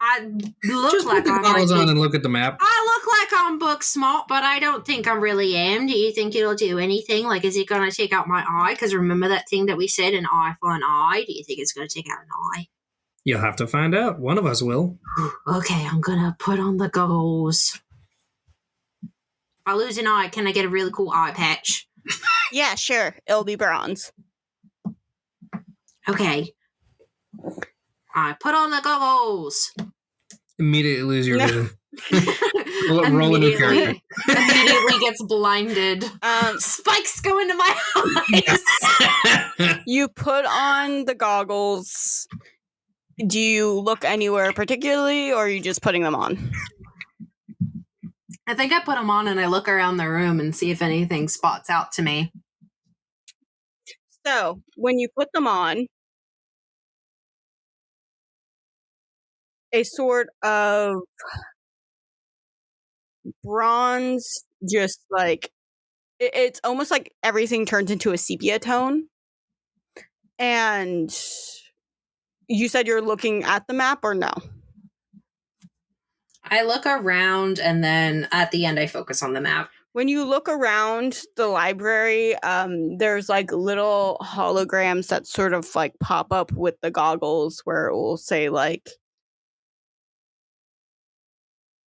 I look Just like put the I might goggles be. on and look at the map. I look like I'm book smart, but I don't think I really am. Do you think it'll do anything? Like, is it going to take out my eye? Because remember that thing that we said, an eye for an eye? Do you think it's going to take out an eye? You'll have to find out. One of us will. Okay, I'm going to put on the goggles. If I lose an eye, can I get a really cool eye patch? Yeah, sure. It'll be bronze. Okay. I put on the goggles. Immediately lose your vision. Roll a new character. Immediately gets blinded. Spikes go into my eyes. You put on the goggles. Do you look anywhere particularly, or are you just putting them on? I think I put them on and I look around the room and see if anything spots out to me. So, when you put them on, a sort of bronze, just like, it's almost like everything turns into a sepia tone. And you said you're looking at the map, or no? I look around and then at the end I focus on the map. When you look around the library, there's like little holograms that sort of like pop up with the goggles where it will say like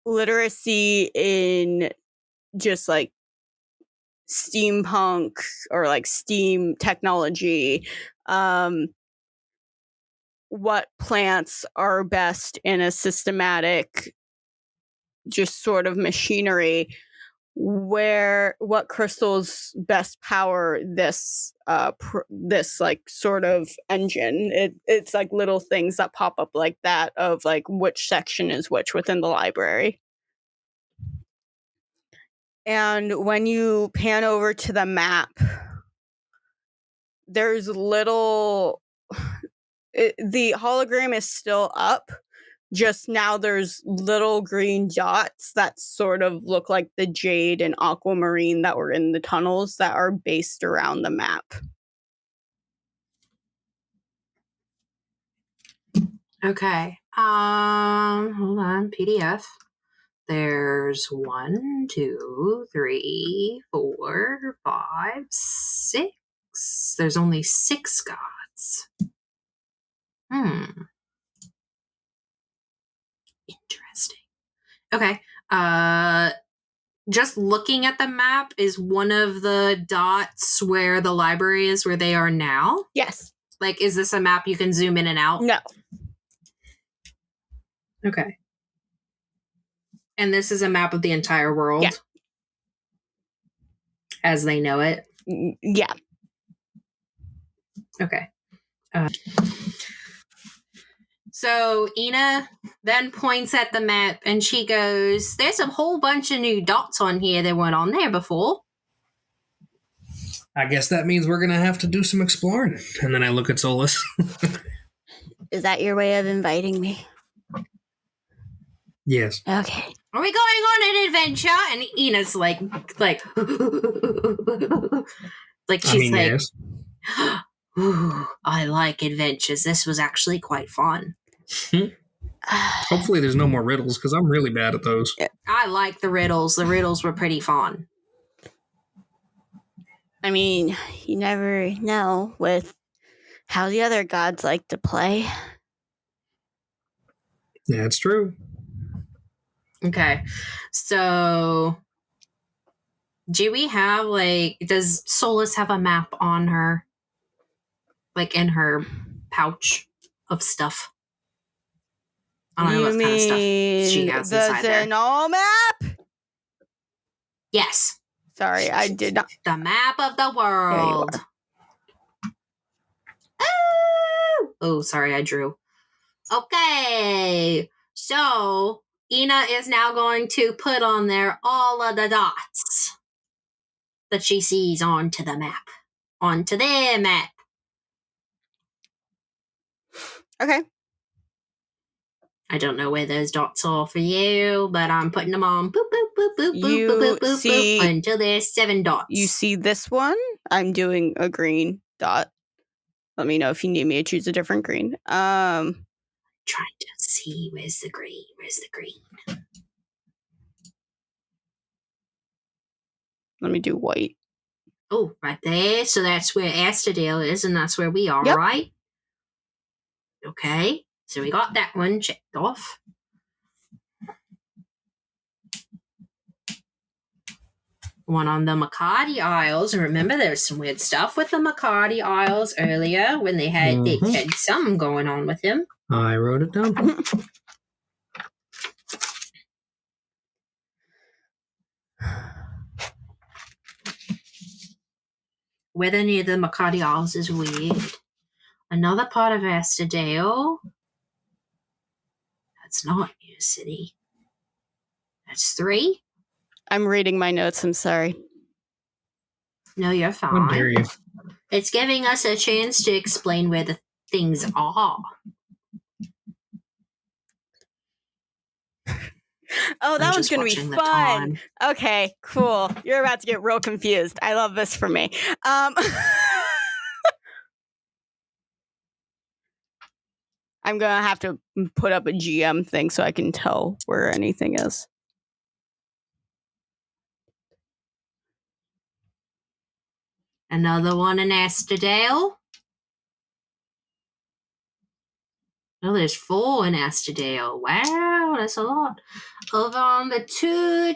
literacy in just like steampunk or like steam technology, what plants are best in a systematic just sort of machinery, what crystals best power this this like sort of engine. It's like little things that pop up like that of like which section is which within the library. And when you pan over to the map, there's little the hologram is still up, just now there's little green dots that sort of look like the jade and aquamarine that were in the tunnels that are based around the map. Okay. Hold on. PDF. There's 1, 2, 3, 4, 5, 6. There's only 6 gods. Interesting. Okay. Just looking at the map, is one of the dots where the library is where they are now? Yes. Like, is this a map you can zoom in and out? No. Okay. And this is a map of the entire world? Yeah. As they know it? Yeah. Okay. So Ina then points at the map and she goes, there's a whole bunch of new dots on here that weren't on there before. I guess that means we're going to have to do some exploring. And then I look at Solus. Is that your way of inviting me? Yes. Okay. Are we going on an adventure? And Ina's like she's yes. Ooh, I like adventures. This was actually quite fun. Hopefully there's no more riddles, because I'm really bad at those. I like the riddles. The riddles were pretty fun. I mean, you never know with how the other gods like to play. Yeah, it's true. Okay. So do we have does Solus have a map on her? Like in her pouch of stuff? I don't know what kind of stuff she has inside there. The Zenol map? Yes. Sorry, I did not. The map of the world. Oh, sorry, I drew. Okay. So Ina is now going to put on there all of the dots that she sees onto the map. Onto their map. Okay. I don't know where those dots are for you, but I'm putting them on. Boop, boop, boop, boop, You boop, boop, boop, see- boop, until there's 7 dots. You see this one? I'm doing a green dot. Let me know if you need me to choose a different green. Trying to see where's the green. Let me do white. Oh, right there. So that's where Astadale is, and that's where we are, Yep. right? Okay. So we got that one checked off. One on the McCarty Isles. And remember, there was some weird stuff with the McCarty Isles earlier when they had something going on with him. I wrote it down. Weather near the McCarty Isles is weird. Another part of Astadale. That's not New City. That's 3. I'm reading my notes. I'm sorry. No, you're fine. How dare you? It's giving us a chance to explain where the things are. Oh, that one's going to be fun. Okay, cool. You're about to get real confused. I love this for me. I'm going to have to put up a GM thing so I can tell where anything is. Another one in Astadale. Oh, there's 4 in Astadale. Wow, that's a lot. Over on the two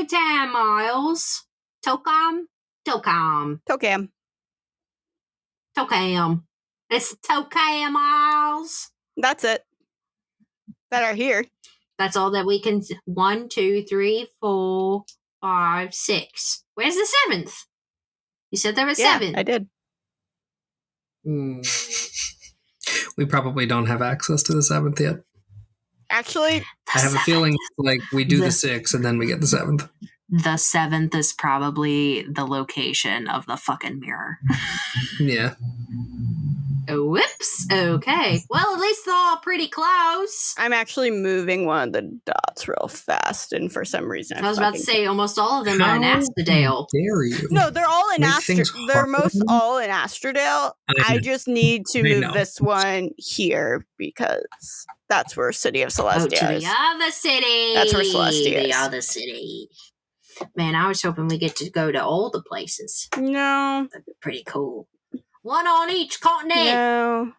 Tam Isles. Tokam. It's Tokam Isles. That's it. That are here. That's all that we can. 1, 2, 3, 4, 5, 6. Where's the 7th? You said there were 7. I did. We probably don't have access to the 7th yet. Actually, I have a feeling like we do the 6th and then we get the 7th. The 7th is probably the location of the fucking mirror. Yeah. Whoops. Okay. Well, at least they're all pretty close. I'm actually moving one of the dots real fast, and for some reason I was about to say almost all of them are in Astadale. Dare you? No, they're all in Astadale. They're most all in Astadale. I just need to move this one here because that's where City of Celestia is. The other city. That's where Celestia is. The other city. Man, I was hoping we get to go to all the places. No. That'd be pretty cool. One on each continent. No.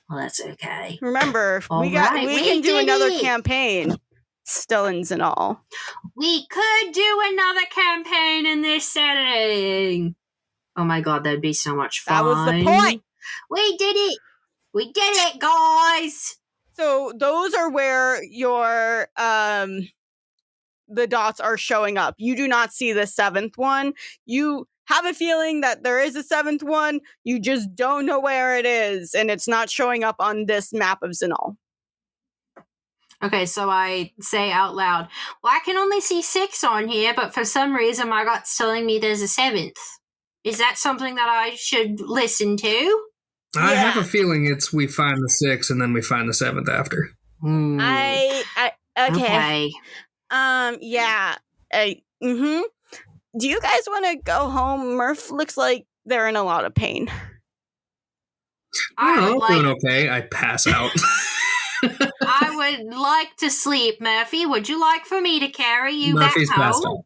Well, that's okay. Remember, we can do another campaign. Stellans and all. We could do another campaign in this setting. Oh my god, that'd be so much fun. That was the point. We did it. We did it, guys. So those are where your the dots are showing up. You do not see the 7th one. You have a feeling that there is a 7th one. You just don't know where it is, and it's not showing up on this map of Zinal. Okay, so I say out loud, well, I can only see 6 on here, but for some reason my gut's telling me there's a 7th. Is that something that I should listen to? I have a feeling it's we find the 6th and then we find the 7th after. Okay. Yeah. Do you guys want to go home? Murph looks like they're in a lot of pain. I'm doing okay. I pass out. I would like to sleep, Murphy. Would you like for me to carry you Murphy's back passed home? out.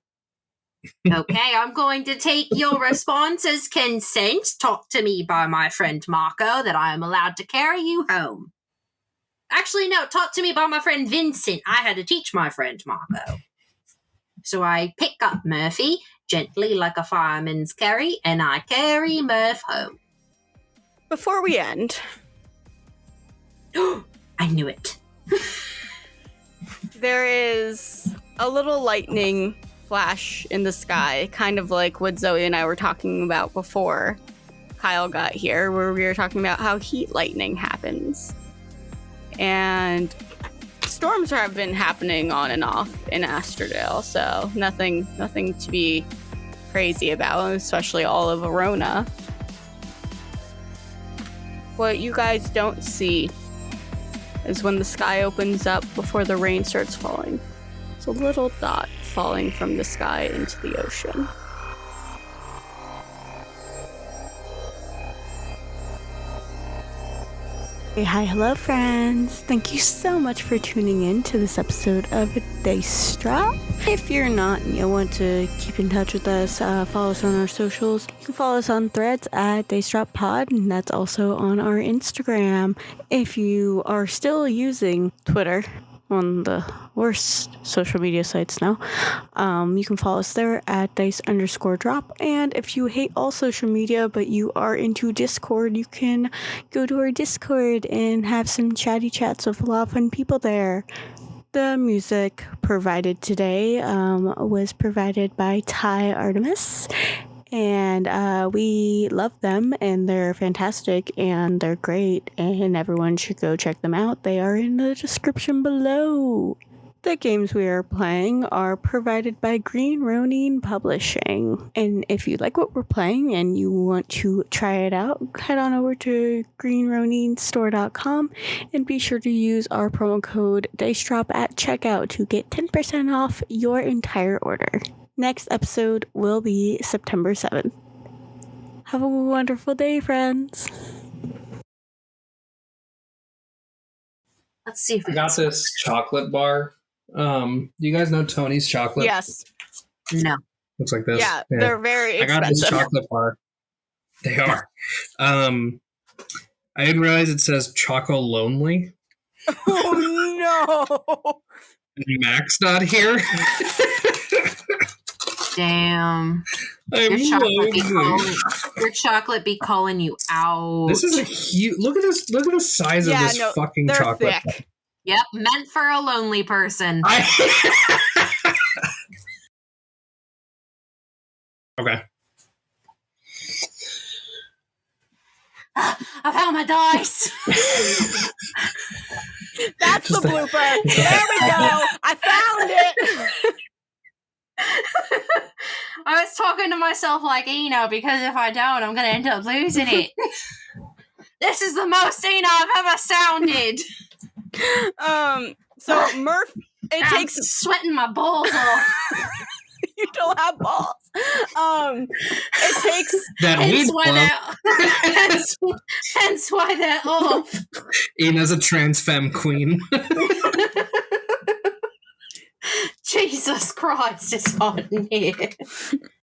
Okay, I'm going to take your response as consent. Talk to me by my friend Marco that I am allowed to carry you home. Actually, no, talk to me by my friend Vincent. I had to teach my friend Marco. So I pick up Murphy gently like a fireman's carry, and I carry Murph home. Before we end... I knew it. There is a little lightning flash in the sky, kind of like what Zoe and I were talking about before Kyle got here, where we were talking about how heat lightning happens. And storms have been happening on and off in Astrodale, so nothing to be crazy about, especially all of Arona. What you guys don't see is when the sky opens up before the rain starts falling. It's a little dot falling from the sky into the ocean. Hey, hi, hello, friends. Thank you so much for tuning in to this episode of Dice Drop. If you're not and you want to keep in touch with us, follow us on our socials. You can follow us on Threads at Dice Drop Pod, and that's also on our Instagram. If you are still using Twitter, on the worst social media sites now, you can follow us there at dice_drop. And if you hate all social media but you are into Discord, you can go to our Discord and have some chatty chats with a lot of fun people there. The music provided today was provided by Ty Artemis, and we love them, and they're fantastic, and they're great, and everyone should go check them out. They are in the description below. The games we are playing are provided by Green Ronin Publishing, and if you like what we're playing and you want to try it out, head on over to greenroninstore.com and be sure to use our promo code DICEDROP at checkout to get 10% off your entire order. Next episode will be September 7th. Have a wonderful day, friends. Let's see if we I got this chocolate bar. Do you guys know Tony's chocolate? Yes. No. Looks like this. Yeah, they're very expensive. I got this chocolate bar. They are. I didn't realize it says Choco Lonely. Oh no! Mac's not here. Damn. Your chocolate be calling you out. This is a huge. Look at this. Look at the size of this fucking chocolate. Thick. Yep, meant for a lonely person. Okay. I found my dice. That's the blooper. There we go. I found it. I was talking to myself like Eno, because if I don't, I'm going to end up losing it. This is the most Eno I've ever sounded. So Murph, I'm sweating my balls off. You don't have balls. It takes that hence why they're off. Ina's a trans femme queen. Jesus Christ, it's hot in here.